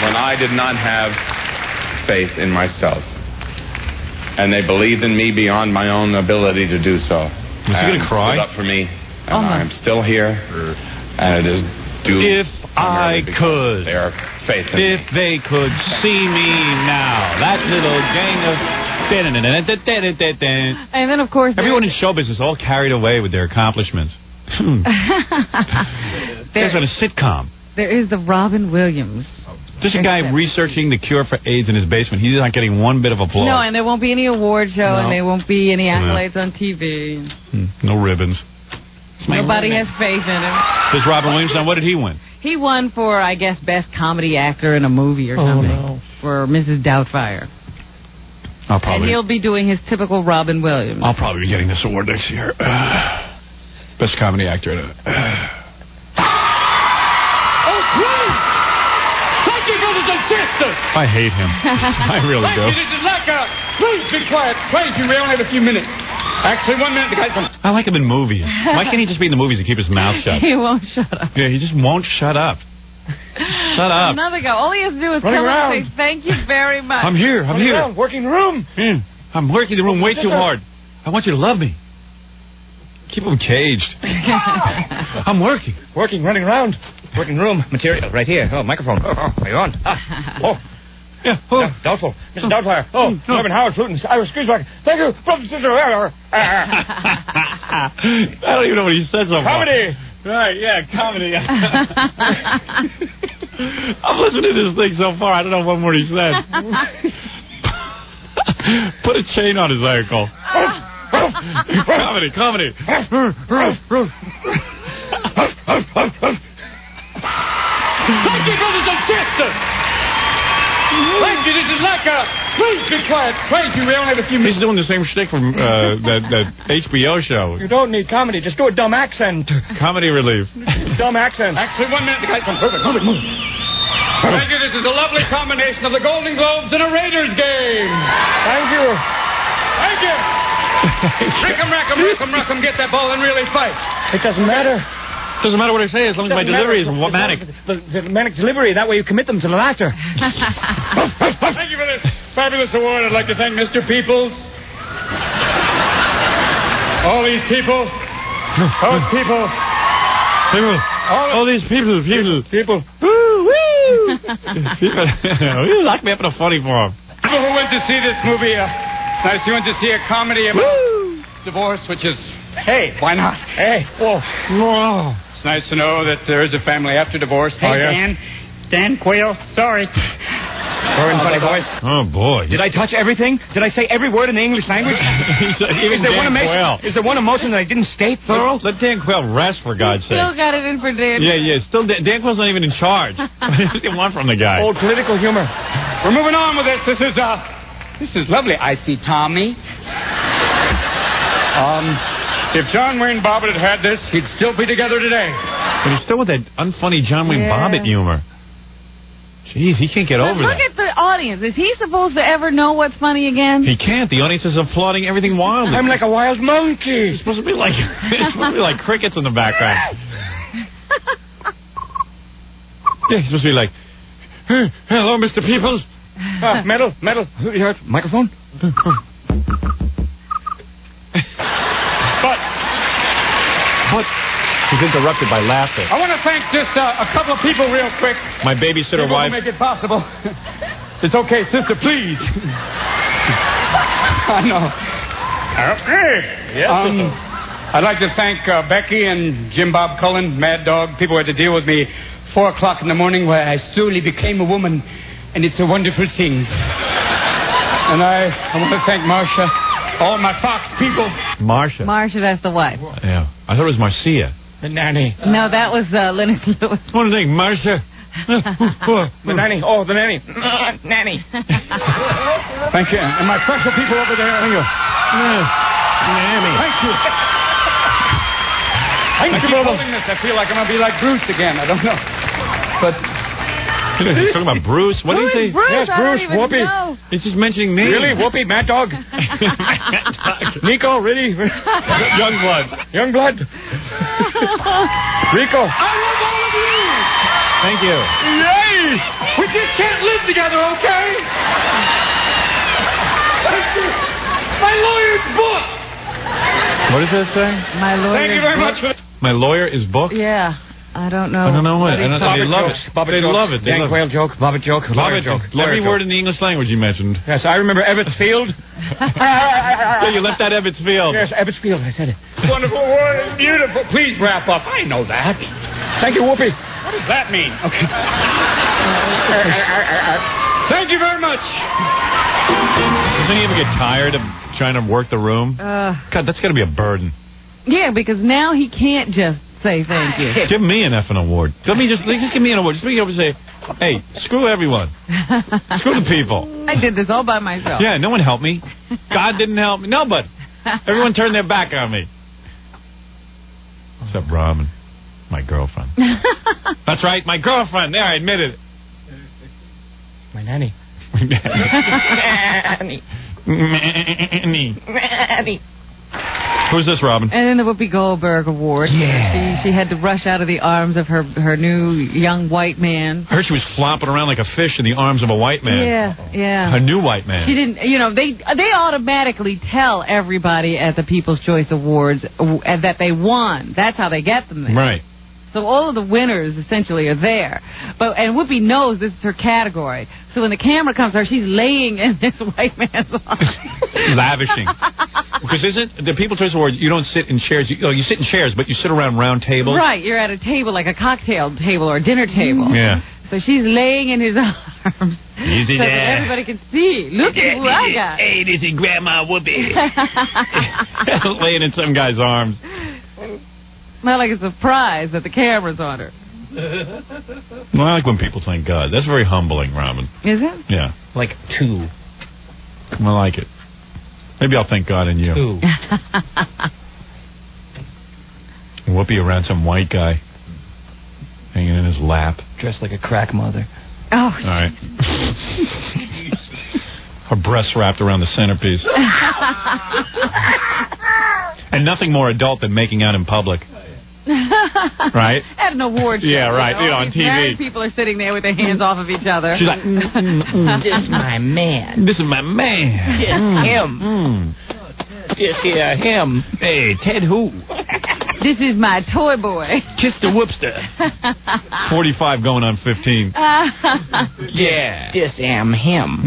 when I did not have faith in myself. And they believed in me beyond my own ability to do so. Was he going to cry? Stood up for me, and I'm still here, and it is due. If I could, their faith in me. if they could see me now, that little gang of... And then, of course... Everyone in show business all carried away with their accomplishments. There's on a sitcom. There is the Robin Williams. There's a guy researching the cure for AIDS in his basement. He's not getting one bit of applause. No, and there won't be any award show, and there won't be any accolades on TV. No ribbons. Nobody has faith in him. This Robin Williams, what did he win? He won for, I guess, Best Comedy Actor in a Movie or something. For Mrs. Doubtfire. And he'll be doing his typical Robin Williams. I'll probably be getting this award next year. Best Comedy Actor. I hate him. I really do. Please be quiet. Please, we only have a few minutes. Actually, 1 minute. The guy's coming. I like him in movies. Why can't he just be in the movies and keep his mouth shut? He won't shut up. Yeah, he just won't shut up. Shut up. Another guy. All he has to do is come up and say, thank you very much. I'm here. I'm here. Working the room. Yeah. I'm working the room way too hard. I want you to love me. Keep him caged. I'm working. Working, running around. Working room. Material right here. Oh, microphone. Oh, are you on? Oh. Yeah. Oh. Doubtful. Mr. Doubtfire. Oh, Norman Howard Flutin. Irish Screechback. Thank you, brother, sister. I don't even know what he said so far. Comedy. Right, yeah, comedy. I'm listening to this thing so far, I don't know what more he said. Put a chain on his ankle. Comedy. Thank you, brothers and sisters. Thank you, this is Lacquer. Please be quiet. Thank you, we only have a few minutes. He's doing the same shtick from that HBO show. You don't need comedy, just do a dumb accent. Comedy relief. Dumb accent. Actually, 1 minute, the guy's coming. Perfect. Move. Thank you, this is a lovely combination of the Golden Globes and a Raiders game. Thank you. Rickham, get that ball and really fight. It doesn't matter. Doesn't matter what I say as long as my delivery is manic. The manic delivery, that way you commit them to the laughter. Thank you for this fabulous award. I'd like to thank Mr. Peoples. All these people. Those people. All these people. People. You locked me up in a funny form. People who went to see this movie, nice you went to see a comedy about divorce, which is, hey, why not? Hey, whoa. It's nice to know that there is a family after divorce. Hey, Dan Quayle, sorry. Sorry, funny voice. Oh, boy. Did I touch everything? Did I say every word in the English language? Is there one emotion that I didn't state thorough? Let Dan Quayle rest, for God's sake. Still got it in for Dan. Yeah. Still, Dan Quayle's not even in charge. What do you want from the guy? Old political humor. We're moving on with this. This is lovely. I see Tommy. If John Wayne Bobbitt had this, he'd still be together today. But he's still with that unfunny John Wayne Bobbitt humor. Jeez, he can't get over that. Look at the audience. Is he supposed to ever know what's funny again? He can't. The audience is applauding everything wildly. I'm like a wild monkey. It's supposed to be like crickets in the background. Yeah, he's supposed to be like, hello, Mr. Peoples. Metal. Microphone? But he's interrupted by laughter. I want to thank just a couple of people real quick. My babysitter people wife. Who make it possible. It's okay, sister, please. I know. Yes, I'd like to thank Becky and Jim Bob Cullen, Mad Dog, people who had to deal with me 4 o'clock in the morning where I slowly became a woman, and it's a wonderful thing. And I want to thank Marcia. All my Fox people. Marsha, that's the wife. Yeah. I thought it was Marcia. The nanny. No, that was Lennox Lewis. What do you think, Marsha? The nanny. Oh, the nanny. Nanny. Thank you. And my special people over there. Thank you. Nanny. Thank you. I keep holding this. I feel like I'm going to be like Bruce again. I don't know. But... He's talking about Bruce. What did he say? Bruce? Yes, Bruce. Whoopi. Know. He's just mentioning names. Really? Whoopi, Mad Dog. Nico, really? Youngblood. Rico. I love all of you. Thank you. Yay! We just can't live together, okay? My lawyer's book. What does that say? My lawyer. Thank you very much. My lawyer is booked? Yeah. I don't know. I don't know what. They love it. They love it. Dan Quayle joke, Bobbitt joke, lawyer joke. Every word in the English language you mentioned. Yes, I remember Ebbets Field. Yeah, you left out Ebbets Field. Yes, Ebbets Field, I said it. Wonderful word. Beautiful. Please wrap up. I know that. Thank you, Whoopi. What does that mean? Okay. Thank you very much. Doesn't he ever get tired of trying to work the room? God, that's got to be a burden. Yeah, because now he can't just say thank you. Give me an effing award. Just give me an award. Just be able to say, hey, screw everyone. Screw the people. I did this all by myself. Yeah, no one helped me. God didn't help me. Nobody. Everyone turned their back on me. Except Robin, my girlfriend. That's right, my girlfriend. There, I admitted it. My nanny. Nanny. Nanny. Who's this, Robin? And then the Whoopi Goldberg Award. Yeah. She had to rush out of the arms of her new young white man. I heard she was flopping around like a fish in the arms of a white man. Yeah. A new white man. She didn't, they automatically tell everybody at the People's Choice Awards that they won. That's how they get them there. Right. So all of the winners essentially are there. And Whoopi knows this is her category. So when the camera comes to her, she's laying in this white man's arms. Lavishing. Because isn't the People's Choice Awards, you don't sit in chairs. You sit in chairs, but you sit around round tables. Right. You're at a table, like a cocktail table or a dinner table. Yeah. So she's laying in his arms. Easy so there. that everybody can see. Look at who I got. Hey, this is Grandma Whoopi. Laying in some guy's arms. Not like a surprise that the camera's on her. Well, I like when people thank God. That's very humbling, Robin. Is it? Yeah. Like 2. I like it. Maybe I'll thank God in you. 2. Whoopi around some white guy hanging in his lap. Dressed like a crack mother. Oh, all right. Her breasts wrapped around the centerpiece. And nothing more adult than making out in public. Right? At an award show. Yeah, right. On These TV. married people are sitting there with their hands off of each other. She's like, This is my man. This is my man. This him. This here him. Hey, Ted who? This is my toy boy. Kiss the whoopster. 45 going on 15. Yeah. This am him.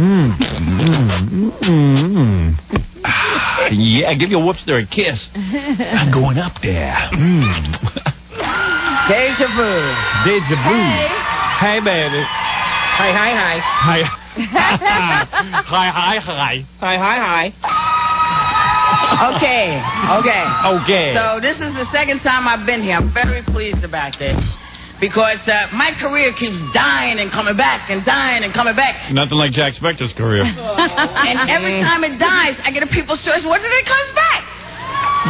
Yeah, give your whoopster a kiss. I'm going up there. Deja vu. Deja vu. Hey, baby. Hi, hi, hi. Hi. Hi, hi, hi. Hi, hi, hi. Okay. So this is the second time I've been here. I'm very pleased about this. Because my career keeps dying and coming back and dying and coming back. Nothing like Jack Spector's career. And every time it dies, I get a People's Choice Award and it comes back.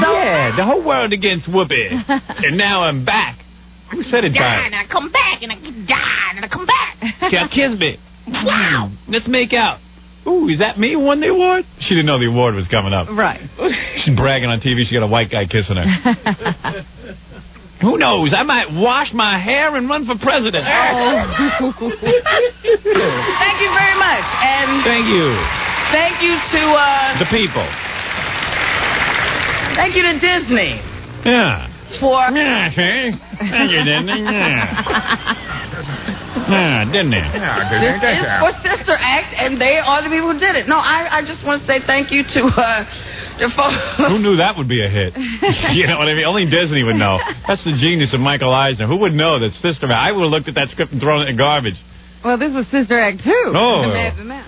So, yeah, the whole world against Whoopi. And now I'm back. Who said it died? Die, and I come back, and I die, and I come back. Cal Kismet. Wow. Let's make out. Ooh, is that me who won the award? She didn't know the award was coming up. Right. She's bragging on TV she got a white guy kissing her. Who knows? I might wash my hair and run for president. Thank you very much. And thank you. Thank you to the people. Thank you to Disney. Yeah. For yeah, see? Thank you, Disney. Yeah, didn't they? This is for Sister Act, and they are the people who did it. No, I just want to say thank you to the folks. Who knew that would be a hit? You know what I mean? Only Disney would know. That's the genius of Michael Eisner. Who would know that Sister Act? I would have looked at that script and thrown it in garbage. Well, this was Sister Act 2. Oh. Imagine that.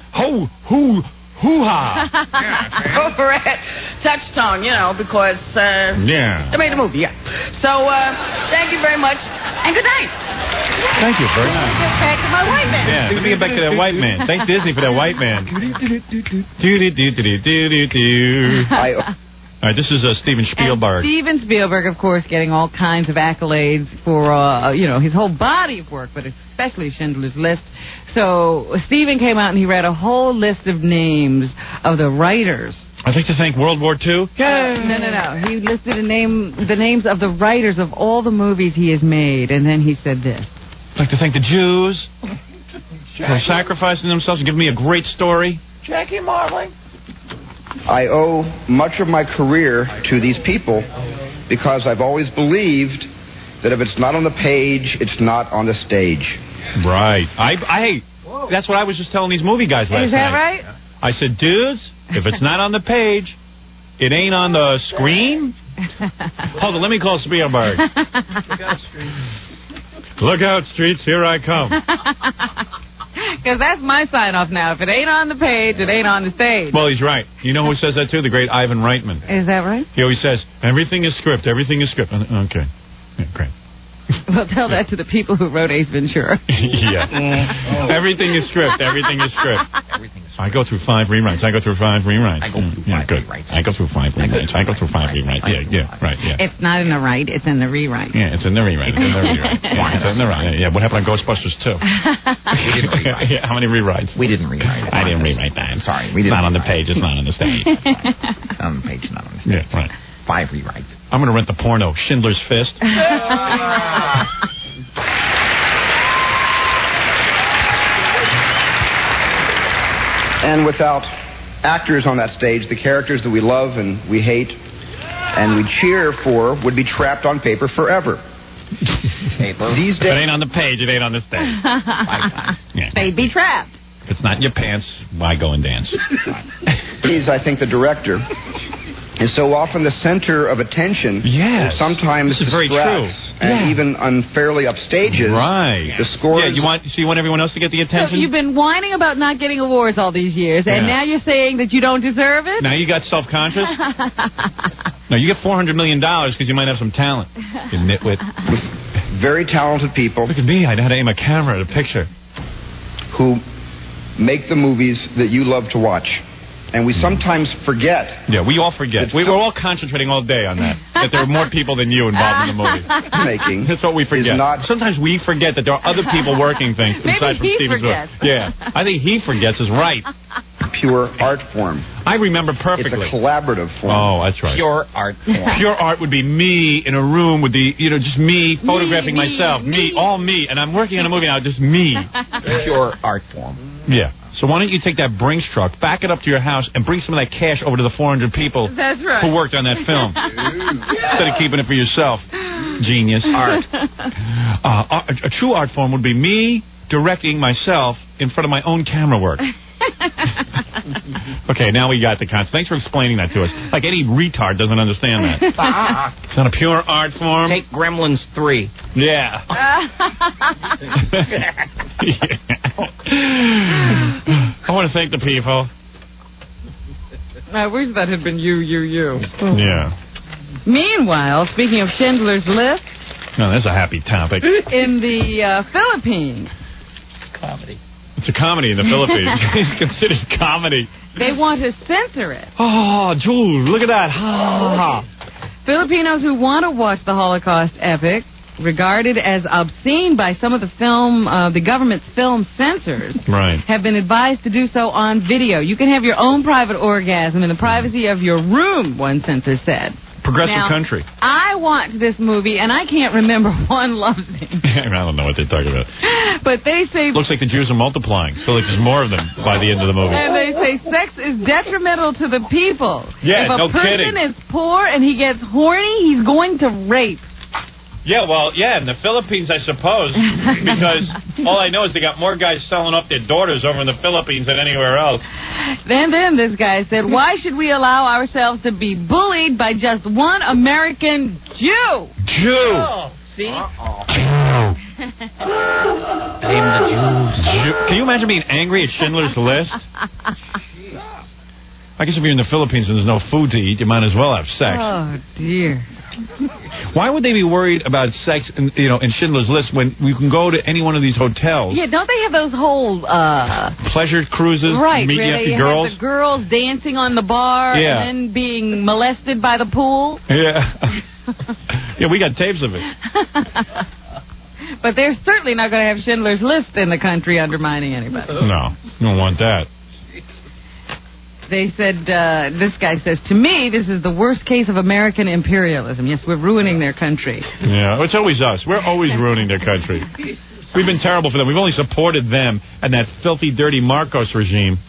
Hoo-ha. Over at Touchstone, because they made the movie, yeah. So, thank you very much, and good night. Thank you, very nice. Get back to my white man. Yeah, let me get back to that white man. Thank Disney for that white man. All right, this is Steven Spielberg. And Steven Spielberg, of course, getting all kinds of accolades for, his whole body of work, but especially Schindler's List. So Steven came out and he read a whole list of names of the writers. I'd like to thank World War II. No. He listed the names of the writers of all the movies he has made, and then he said this. I'd like to thank the Jews for sacrificing themselves and giving me a great story. Jackie Marling. I owe much of my career to these people because I've always believed that if it's not on the page, it's not on the stage. Right. That's what I was just telling these movie guys last night. Is that right? I said, dudes, if it's not on the page, it ain't on the screen. Hold on, let me call Spielberg. Look out, streets, here I come. Because that's my sign-off now. If it ain't on the page, it ain't on the stage. Well, he's right. You know who says that, too? The great Ivan Reitman. Is that right? He always says, everything is script, everything is script. Okay. Yeah, great. Well, tell that to the people who wrote Ace Ventura. Yeah. Everything is script. Everything is script. I go through 5 rewrites. I go through 5 rewrites. I go through 5 rewrites. I go through 5 rewrites. I go through 5 rewrites. Yeah, right, yeah. It's not in the right, it's in the rewrite. Yeah, it's in the rewrite. It's in the rewrite. Yeah, it's in the right. Yeah, what happened on Ghostbusters 2? We didn't rewrite. Yeah, how many rewrites? We didn't rewrite it. I didn't rewrite that. I'm sorry. It's not on the page. It's not on the stage. It's on the page, not on the stage. Yeah, right. 5 rewrites. I'm going to rent the porno, Schindler's Fist. And without actors on that stage, the characters that we love and we hate and we cheer for would be trapped on paper forever. These days, if it ain't on the page, it ain't on the stage. Yeah. They'd be trapped. If it's not in your pants, why go and dance? Please, I think the director is so often the center of attention. Yes. And sometimes this is very true. And even unfairly upstages. Right. The scores. Yeah, you want everyone else to get the attention? So you've been whining about not getting awards all these years, and now you're saying that you don't deserve it? Now you got self-conscious? No, you get $400 million because you might have some talent. You nitwit. Very talented people. Look at me. I know how to aim a camera at a picture. Who make the movies that you love to watch. And we sometimes forget. Yeah, we all forget. We're all concentrating all day on that there are more people than you involved in the movie. Making. That's what we forget. Sometimes we forget that there are other people working things aside from Steven Spielberg. Yeah, I think he forgets is right. Pure art form. I remember perfectly. It's a collaborative form. Oh, that's right. Pure art form. Pure art would be me in a room with just me photographing myself. Me, all me. And I'm working on a movie now, just me. Pure art form. Yeah. So why don't you take that Brinks truck, back it up to your house, and bring some of that cash over to the 400 people who worked on that film. Instead of keeping it for yourself. Genius. Art. A true art form would be me directing myself in front of my own camera work. Okay, now we got the concept. Thanks for explaining that to us. Like any retard doesn't understand that. It's not a pure art form. Take Gremlins 3. Yeah. I want to thank the people. I wish that had been you. Yeah. Meanwhile, speaking of Schindler's List. No, that's a happy topic. In the Philippines. Comedy. It's a comedy in the Philippines. It's considered comedy. They want to censor it. Oh, Jules, look at that. Ha. Filipinos who want to watch the Holocaust epic, regarded as obscene by some of the government's film censors, have been advised to do so on video. You can have your own private orgasm in the privacy of your room, one censor said. Progressive country. I watched this movie, and I can't remember one love scene. I don't know what they're talking about. But they say... Looks like the Jews are multiplying, so there's more of them by the end of the movie. And they say sex is detrimental to the people. Yeah, if a person is poor and he gets horny, he's going to rape. Yeah, well, in the Philippines, I suppose, because all I know is they got more guys selling off their daughters over in the Philippines than anywhere else. Then this guy said, why should we allow ourselves to be bullied by just one American Jew? Jew! See? Blame the Jews. Can you imagine being angry at Schindler's List? I guess if you're in the Philippines and there's no food to eat, you might as well have sex. Oh, dear. Why would they be worried about sex in Schindler's List when you can go to any one of these hotels? Yeah, don't they have those whole... pleasure cruises? Right, meeting where they girls? have the girls dancing on the bar and then being molested by the pool? Yeah. Yeah, we got tapes of it. But they're certainly not going to have Schindler's List in the country undermining anybody. No, you don't want that. They said, this guy says, to me, this is the worst case of American imperialism. Yes, we're ruining their country. Yeah, it's always us. We're always ruining their country. We've been terrible for them. We've only supported them and that filthy, dirty Marcos regime.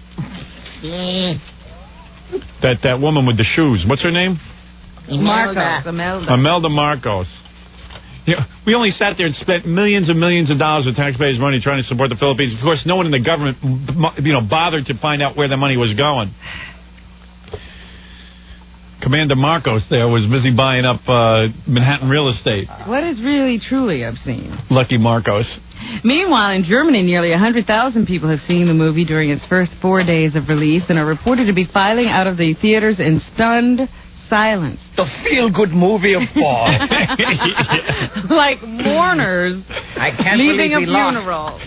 That woman with the shoes. What's her name? Imelda Marcos. Yeah, we only sat there and spent millions and millions of dollars of taxpayers' money trying to support the Philippines. Of course, no one in the government, bothered to find out where the money was going. Commander Marcos there was busy buying up Manhattan real estate. What is really, truly obscene? Lucky Marcos. Meanwhile, in Germany, nearly 100,000 people have seen the movie during its first 4 days of release and are reported to be filing out of the theaters in stunned silence. The feel-good movie of fall. Like mourners I can't leaving a believe we lost. funeral.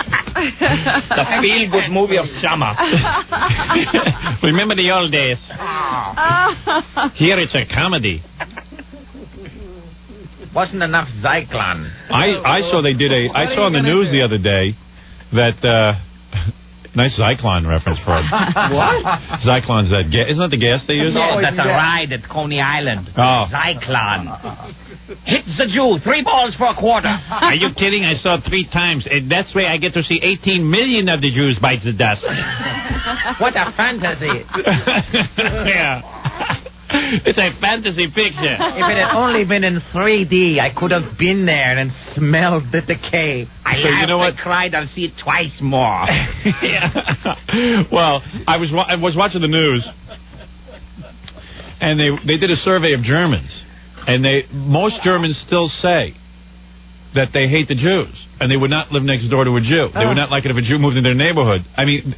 The feel-good movie of summer. Remember the old days. Here it's a comedy. Wasn't enough Zyklon. I saw they did I saw on the news the other day that nice Zyklon reference for it. What? Zyklon's that gas. Isn't that the gas they use? No, that's a ride at Coney Island. Oh. Zyklon. Hit the Jew. 3 balls for a quarter. Are you kidding? I saw it 3 times. And that's where I get to see 18 million of the Jews bite the dust. What a fantasy. Yeah. It's a fantasy picture. If it had only been in 3D, I could have been there and smelled the decay. I cried, I'll see it twice more. Yeah. Well, I was watching the news, and they did a survey of Germans, and most Germans still say that they hate the Jews, and they would not live next door to a Jew. They would not like it if a Jew moved in their neighborhood. I mean...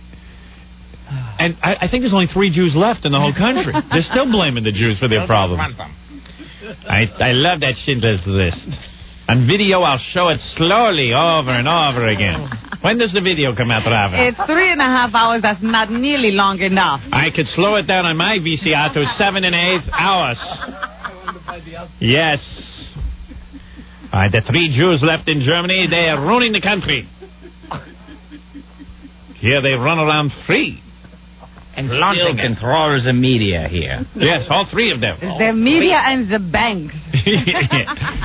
And I think there's only 3 Jews left in the whole country. They're still blaming the Jews for their problems. I love that Schindler's List. On video, I'll show it slowly over and over again. When does the video come out, Raven? It's 3.5 hours. That's not nearly long enough. I could slow it down on my VCR to 7 1/8 hours. Yes. The 3 Jews left in Germany, they are ruining the country. Here they run around free. And still controls the media here. Yes, all 3 of them. The media and the banks.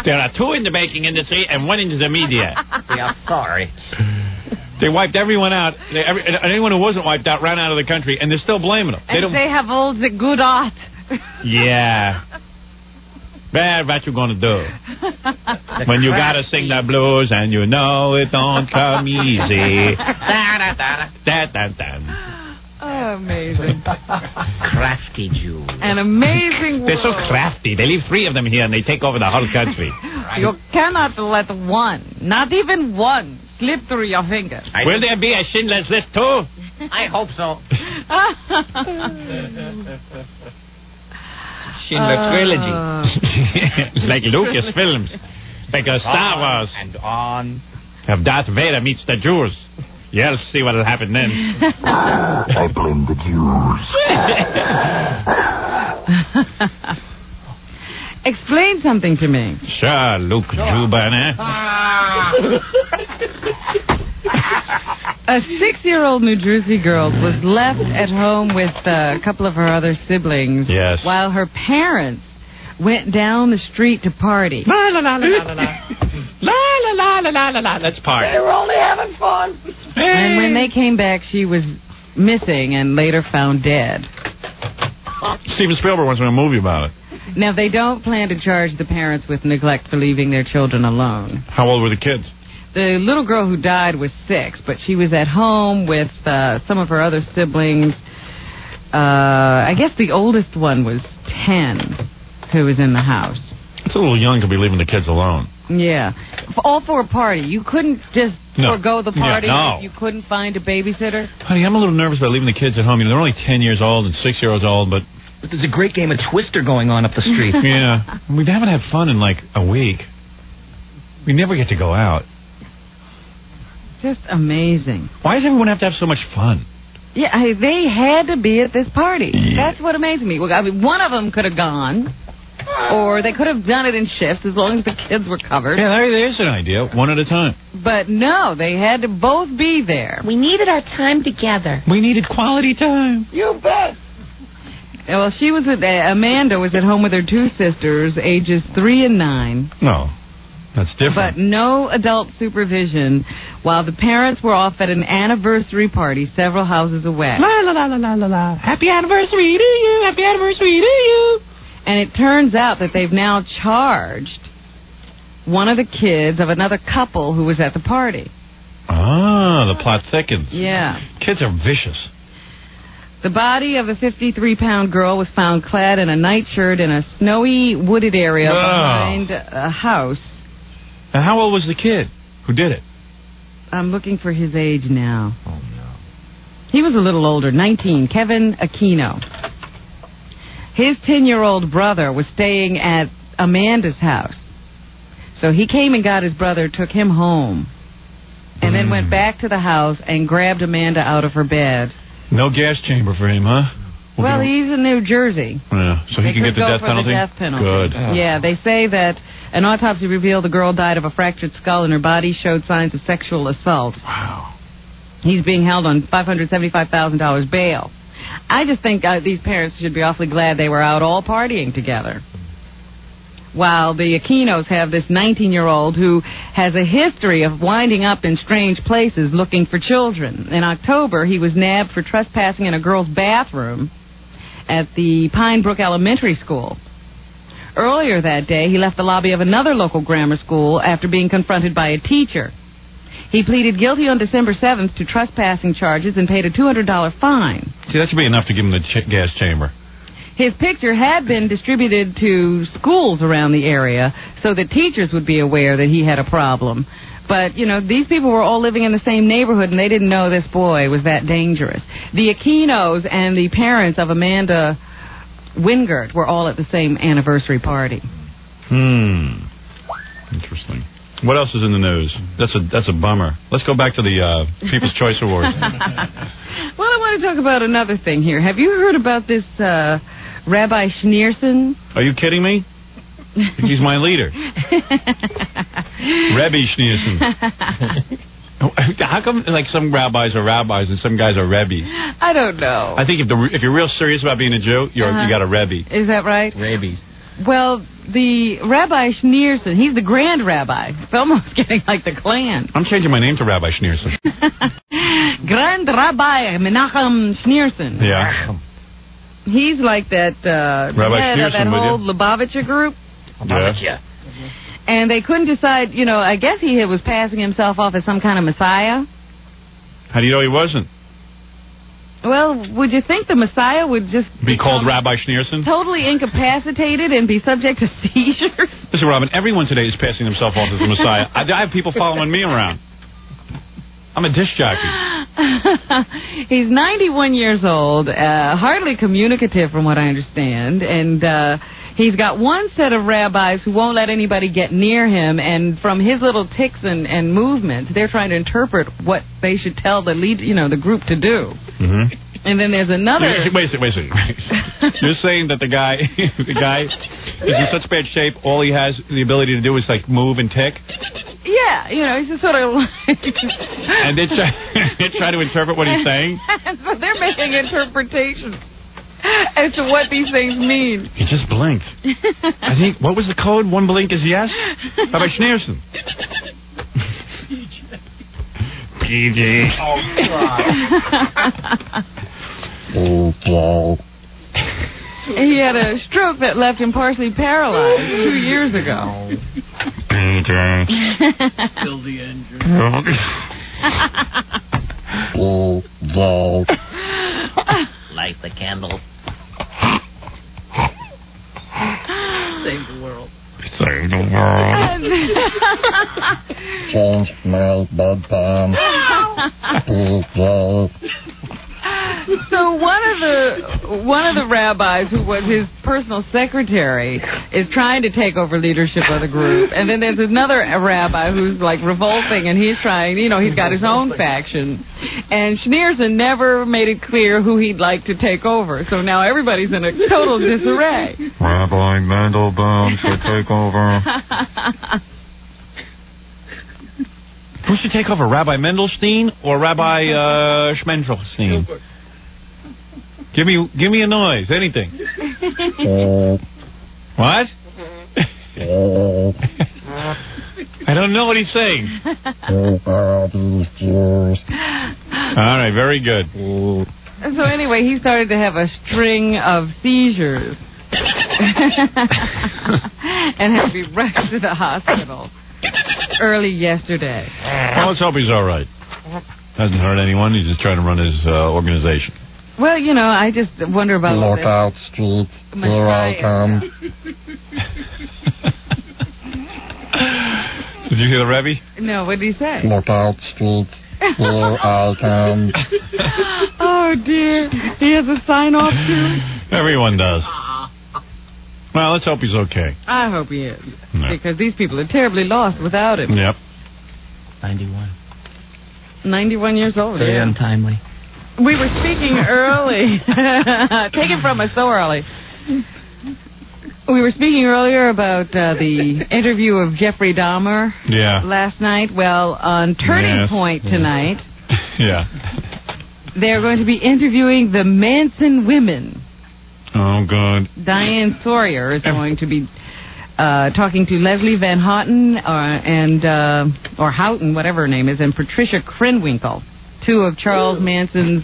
There are 2 in the banking industry and 1 in the media. We are sorry. They wiped everyone out. Anyone who wasn't wiped out ran out of the country, and they're still blaming them. They have all the good art. Yeah. Well, what you gonna do? When you gotta sing the blues and you know it don't come easy. Oh, amazing. Crafty Jews. An amazing world. They're so crafty. They leave 3 of them here and they take over the whole country. You cannot let one, not even one, slip through your fingers. Will there be a Schindler's List too? I hope so. Schindler trilogy. Like Lucasfilms. Like a Star Wars. And on. If Darth Vader meets the Jews. You'll see what'll happen then. I blame the Jews. Explain something to me. Sure, Luke Jew-burner. A 6-year-old New Jersey girl was left at home with a couple of her other siblings. Yes. While her parents went down the street to party. La la la la la la. La la la la la la la. Let's party. They were only having fun. And when they came back, she was missing and later found dead. Steven Spielberg wants to make a movie about it. Now, they don't plan to charge the parents with neglect for leaving their children alone. How old were the kids? The little girl who died was 6, but she was at home with some of her other siblings. I guess the oldest one was 10, who was in the house. It's a little young to be leaving the kids alone. Yeah. All for a party. You couldn't just forego the party if you couldn't find a babysitter? Honey, I'm a little nervous about leaving the kids at home. You know, they're only 10 years old and 6 years old, but there's a great game of Twister going on up the street. Yeah. We haven't had fun in like a week. We never get to go out. Just amazing. Why does everyone have to have so much fun? Yeah, they had to be at this party. Yeah. That's what amazed me. Well, I mean, one of them could have gone, or they could have done it in shifts as long as the kids were covered. Yeah, there's an idea. One at a time. But no, they had to both be there. We needed our time together. We needed quality time. You bet. Well, she was with Amanda was at home with her 2 sisters, ages 3 and 9. No, that's different. But no adult supervision, while the parents were off at an anniversary party several houses away. La la la la la la la. Happy anniversary to you. Happy anniversary to you. And it turns out that they've now charged one of the kids of another couple who was at the party. Ah, the plot thickens. Yeah. Kids are vicious. The body of a 53-pound girl was found clad in a nightshirt in a snowy, wooded area behind a house. And how old was the kid who did it? I'm looking for his age now. Oh, no. He was a little older, 19, Kevin Aquino. His 10-year-old brother was staying at Amanda's house. So he came and got his brother, took him home, and then went back to the house and grabbed Amanda out of her bed. No gas chamber for him, huh? Well, he's in New Jersey. Yeah, so he can get the death penalty? The death penalty. Good. Yeah, they say that an autopsy revealed the girl died of a fractured skull and her body showed signs of sexual assault. Wow. He's being held on $575,000 bail. I just think these parents should be awfully glad they were out all partying together. While the Aquinos have this 19-year-old who has a history of winding up in strange places looking for children. In October, he was nabbed for trespassing in a girl's bathroom at the Pine Brook Elementary School. Earlier that day, he left the lobby of another local grammar school after being confronted by a teacher. He pleaded guilty on December 7th to trespassing charges and paid a $200 fine. See, that should be enough to give him the gas chamber. His picture had been distributed to schools around the area so that teachers would be aware that he had a problem. But, you know, these people were all living in the same neighborhood, and they didn't know this boy was that dangerous. The Aquinos and the parents of Amanda Wingert were all at the same anniversary party. Interesting. What else is in the news? That's a bummer. Let's go back to the People's Choice Awards. Well, I want to talk about another thing here. Have you heard about this Rabbi Schneerson? Are you kidding me? He's my leader. Rebbe Schneerson. How come like some rabbis are rabbis and some guys are rebbes? I don't know. I think if you're real serious about being a Jew, you got a rebbe. Is that right? Rebbe. Well, the Rabbi Schneerson, he's the Grand Rabbi. It's almost getting like the Klan. I'm changing my name to Rabbi Schneerson. Grand Rabbi Menachem Schneerson. Yeah. He's like that head of that whole Lubavitcher group. Yeah. And they couldn't decide, you know, I guess he was passing himself off as some kind of messiah. How do you know he wasn't? Well, would you think the Messiah would just be called Rabbi Schneerson? Totally incapacitated and be subject to seizures? Listen, Robin, everyone today is passing themselves off as the Messiah. I have people following me around. I'm a disc jockey. He's 91 years old, hardly communicative from what I understand, and he's got one set of rabbis who won't let anybody get near him, and from his little tics and movements, they're trying to interpret what they should tell the the group to do. Mm-hmm. And then there's another... Wait a second. You're saying that the guy is in such bad shape, all he has the ability to do is, like, move and tick? Yeah, he's just sort of like... And they try to interpret what he's saying? So they're making interpretations as to what these things mean. He just blinked. I think, what was the code? One blink is yes? Rabbi Schneerson. PJ. Oh, He had a stroke that left him partially paralyzed 2 years ago. PJ. Kill the engine. Light the candle. Save the world. Save the world. Change my bedpan. So one of the rabbis who was his personal secretary is trying to take over leadership of the group, and then there's another rabbi who's like revolting, and he's trying, he's got his own faction. And Schneerson never made it clear who he'd like to take over, so now everybody's in a total disarray. Rabbi Mandelbaum should take over. Who should take over, Rabbi Mendelstein or Rabbi Schmendelstein? Give me a noise, anything. What? I don't know what he's saying. All right, very good. So anyway, he started to have a string of seizures and had to be rushed to the hospital early yesterday. Well, let's hope he's all right. Hasn't hurt anyone. He's just trying to run his organization. Well, you know, I just wonder about Look out, street. Here I come. Did you hear the Rebbe? No, what did he say? Look out, street. Here I come. Oh, dear. He has a sign-off, too? Everyone does. Well, let's hope he's okay. I hope he is. No. Because these people are terribly lost without him. Yep. 91. 91 years old. Very untimely. We were speaking early. Take it from us so early. We were speaking earlier about the interview of Jeffrey Dahmer last night. Well, on Turning Point tonight, they're going to be interviewing the Manson women. Oh, God. Diane Sawyer is going to be talking to Leslie Van Houten or Houghton, whatever her name is, and Patricia Krenwinkel, two of Charles Manson's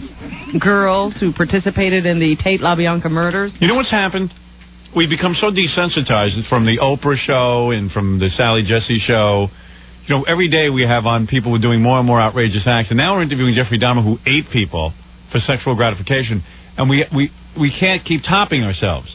girls who participated in the Tate LaBianca murders. You know what's happened? We've become so desensitized from the Oprah show and from the Sally Jesse show. You know, every day we have on people who are doing more and more outrageous acts, and now we're interviewing Jeffrey Dahmer, who ate people for sexual gratification, and we can't keep topping ourselves.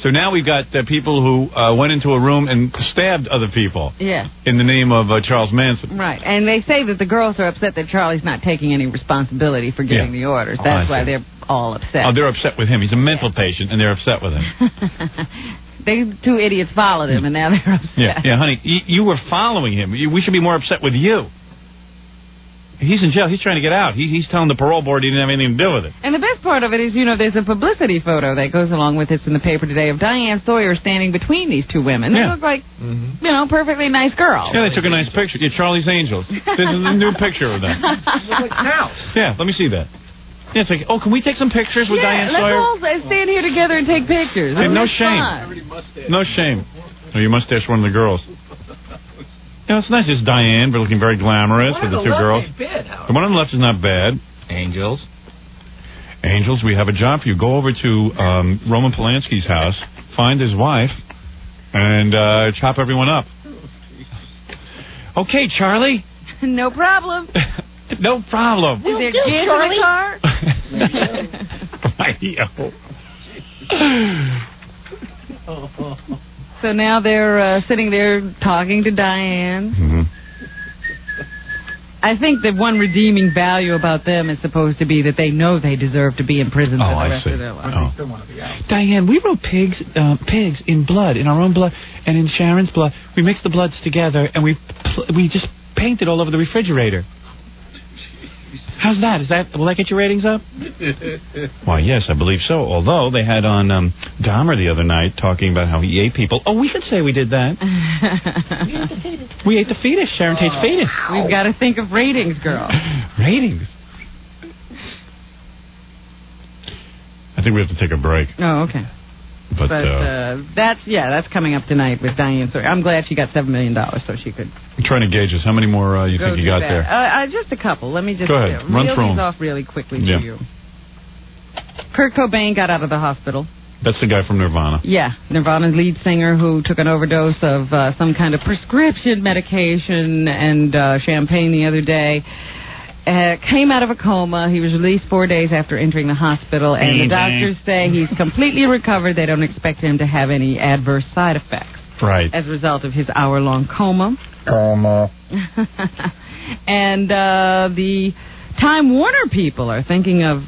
So now we've got people who went into a room and stabbed other people in the name of Charles Manson. Right, and they say that the girls are upset that Charlie's not taking any responsibility for giving the orders. That's why they're all upset. Oh, they're upset with him. He's a mental patient, and they're upset with him. They two idiots followed him, and now they're upset. Yeah, honey, you were following him. We should be more upset with you. He's in jail. He's trying to get out. He's telling the parole board he didn't have anything to do with it. And the best part of it is, you know, there's a publicity photo that goes along with this in the paper today of Diane Sawyer standing between these two women. They look like, you know, perfectly nice girls. Yeah, they took a nice picture. Yeah, Charlie's Angels. This is a new picture of them. Yeah, let me see that. Yeah, it's like, oh, can we take some pictures with Diane Sawyer? Let's all stand here together and take pictures. Hey, no shame. No shame. Oh, you mustache one of the girls. Yeah, it's nice. It's Diane, but looking very glamorous with the two girls. The one on the left is not bad. Angels. Angels, we have a job for you. Go over to Roman Polanski's house, find his wife, and chop everyone up. Okay, Charlie. No problem. No problem. Is there kids in the car? So now they're sitting there talking to Diane. I think the one redeeming value about them is supposed to be that they know they deserve to be in prison for the rest of their life. They still want to be out. Diane, we wrote pigs in blood, in our own blood, and in Sharon's blood. We mixed the bloods together, and we just painted all over the refrigerator. How's that? Will that get your ratings up? Why, yes, I believe so. Although they had on Dahmer the other night talking about how he ate people. Oh, we could say we did that. We ate the fetus, Sharon Tate's fetus. We've got to think of ratings, girl. Ratings? I think we have to take a break. Oh, okay. But that's coming up tonight with Diane Sawyer. I'm glad she got $7 million so she could. I'm trying to gauge this. How many more you think you got there? Just a couple. Let me just go ahead. Run reel through these them off really quickly to you. Kurt Cobain got out of the hospital. That's the guy from Nirvana. Yeah, Nirvana's lead singer who took an overdose of some kind of prescription medication and champagne the other day. Came out of a coma. He was released 4 days after entering the hospital, and the doctors say he's completely recovered. They don't expect him to have any adverse side effects as a result of his hour-long coma. And the Time Warner people are thinking of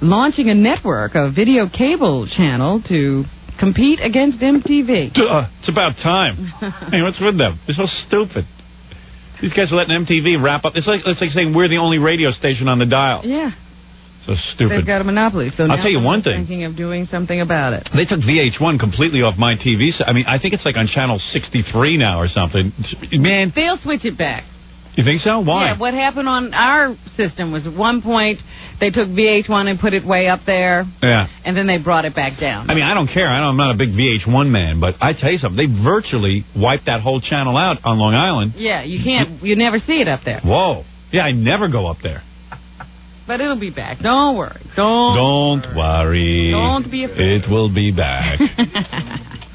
launching a network, a video cable channel, to compete against MTV. It's about time. Hey, what's with them? They're so stupid. These guys are letting MTV wrap up. It's like saying we're the only radio station on the dial. Yeah. So stupid. They've got a monopoly. So I'll tell you one thing. Thinking of doing something about it. They took VH1 completely off my TV. I mean, I think it's like on channel 63 now or something. Man. They'll switch it back. You think so? Why? Yeah, what happened on our system was at one point they took VH1 and put it way up there. Yeah. And then they brought it back down. I mean, I don't care. I'm not a big VH1 man, but I tell you something. They virtually wiped that whole channel out on Long Island. Yeah, you can't. You never see it up there. Whoa. Yeah, I never go up there. But it'll be back. Don't worry. Don't worry. Don't be afraid. It will be back.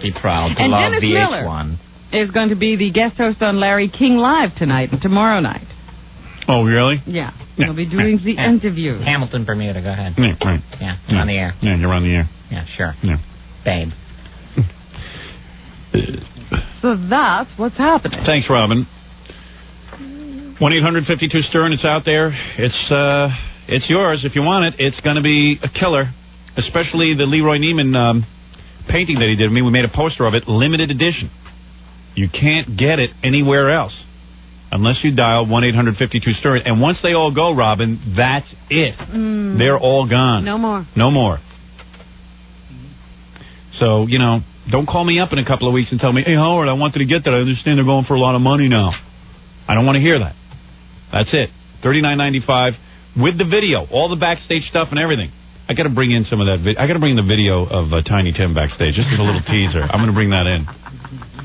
Be proud to and love Dennis VH1. Miller is going to be the guest host on Larry King Live tonight and tomorrow night. Oh, really? Yeah. He'll be doing the interview. Hamilton, Bermuda. Go ahead. Yeah, right. Yeah, you're on the air. Yeah, you're on the air. Yeah, sure. Yeah. Babe. So that's what's happening. Thanks, Robin. 1-800-52-STERN. It's out there. It's yours if you want it. It's going to be a killer, especially the Leroy Neiman painting that he did of me. We made a poster of it, limited edition. You can't get it anywhere else unless you dial 1-800-52-STERN. And once they all go, Robin, that's it. They're all gone. No more. No more. So, you know, don't call me up in a couple of weeks and tell me, hey, Howard, I wanted to get that. I understand they're going for a lot of money now. I don't want to hear that. That's it. $39.95 with the video, all the backstage stuff and everything. I got to bring in some of that. I got to bring in the video of Tiny Tim backstage. Just as a little teaser. I'm going to bring that in.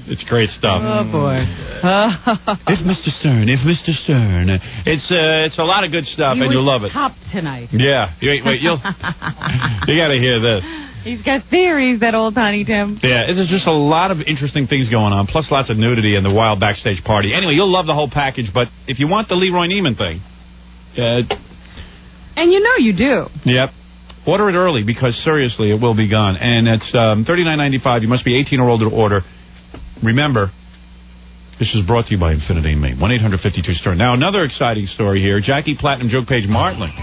It's great stuff. Oh boy. If Mr. Stern. It's a lot of good stuff, and you'll love it. Top tonight. Yeah. Wait. You got to hear this. He's got theories, that old Tiny Tim. Yeah, there's just a lot of interesting things going on, plus lots of nudity and the wild backstage party. Anyway, you'll love the whole package, but if you want the Leroy Neiman thing... and you know you do. Yep. Order it early, because seriously, it will be gone. And it's $39.95. You must be 18 or older to order. Remember, this is brought to you by Infinity Inmate. 1-800-52-STERN. Now, another exciting story here. Jackie Platinum Joke Page Martling.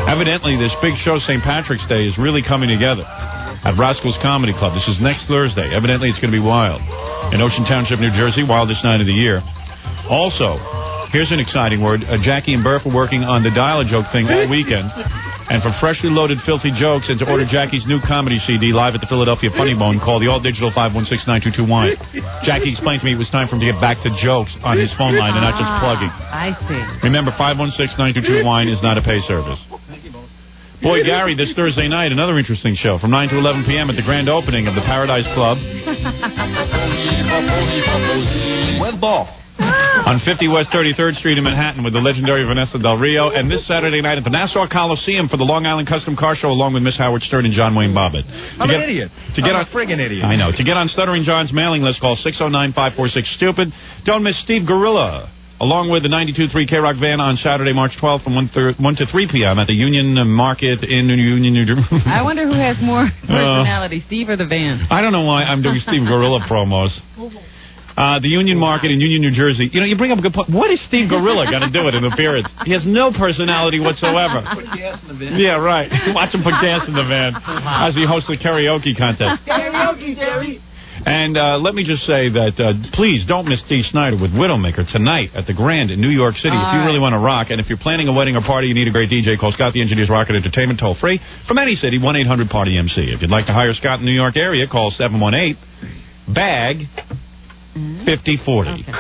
Evidently, this big show, St. Patrick's Day, is really coming together at Rascals Comedy Club. This is next Thursday. Evidently, it's going to be wild. In Ocean Township, New Jersey, wildest night of the year. Also, here's an exciting word. Jackie and Burf are working on the Dial-A-Joke thing all weekend. And for freshly loaded filthy jokes and to order Jackie's new comedy CD live at the Philadelphia Funny Bone, call the all-digital 516-9221. Jackie explained to me it was time for him to get back to jokes on his phone line and not just plugging. I see. Remember, 516-9221 is not a pay service. Boy, Gary, this Thursday night, another interesting show from 9 to 11 p.m. at the grand opening of the Paradise Club. With ball. On 50 West 33rd Street in Manhattan with the legendary Vanessa Del Rio. And this Saturday night at the Nassau Coliseum for the Long Island Custom Car Show along with Miss Howard Stern and John Wayne Bobbitt. I'm an idiot. I'm a friggin' idiot. I know. To get on Stuttering John's mailing list, call 609-546-STUPID. Don't miss Steve Gorilla, along with the 92.3 K-Rock van on Saturday, March 12th from 1 to 3 p.m. at the Union Market in Union, New Jersey. I wonder who has more personality, Steve or the van. I don't know why I'm doing Steve Gorilla promos. The Union Market in Union, New Jersey. You know, you bring up a good point. What is Steve Gorilla going to do with an appearance? He has no personality whatsoever. Put gas in the van. Yeah, right. Watch him put gas in the van as he hosts the karaoke contest. Karaoke, Jerry. And let me just say that please don't miss Dee Snider with Widowmaker tonight at the Grand in New York City. If you really want to rock, and if you're planning a wedding or party, you need a great DJ, call Scott the Engineer's Rocket Entertainment, toll free from any city, 1-800-PARTY-MC. If you'd like to hire Scott in the New York area, call 718-BAG 5040. Okay.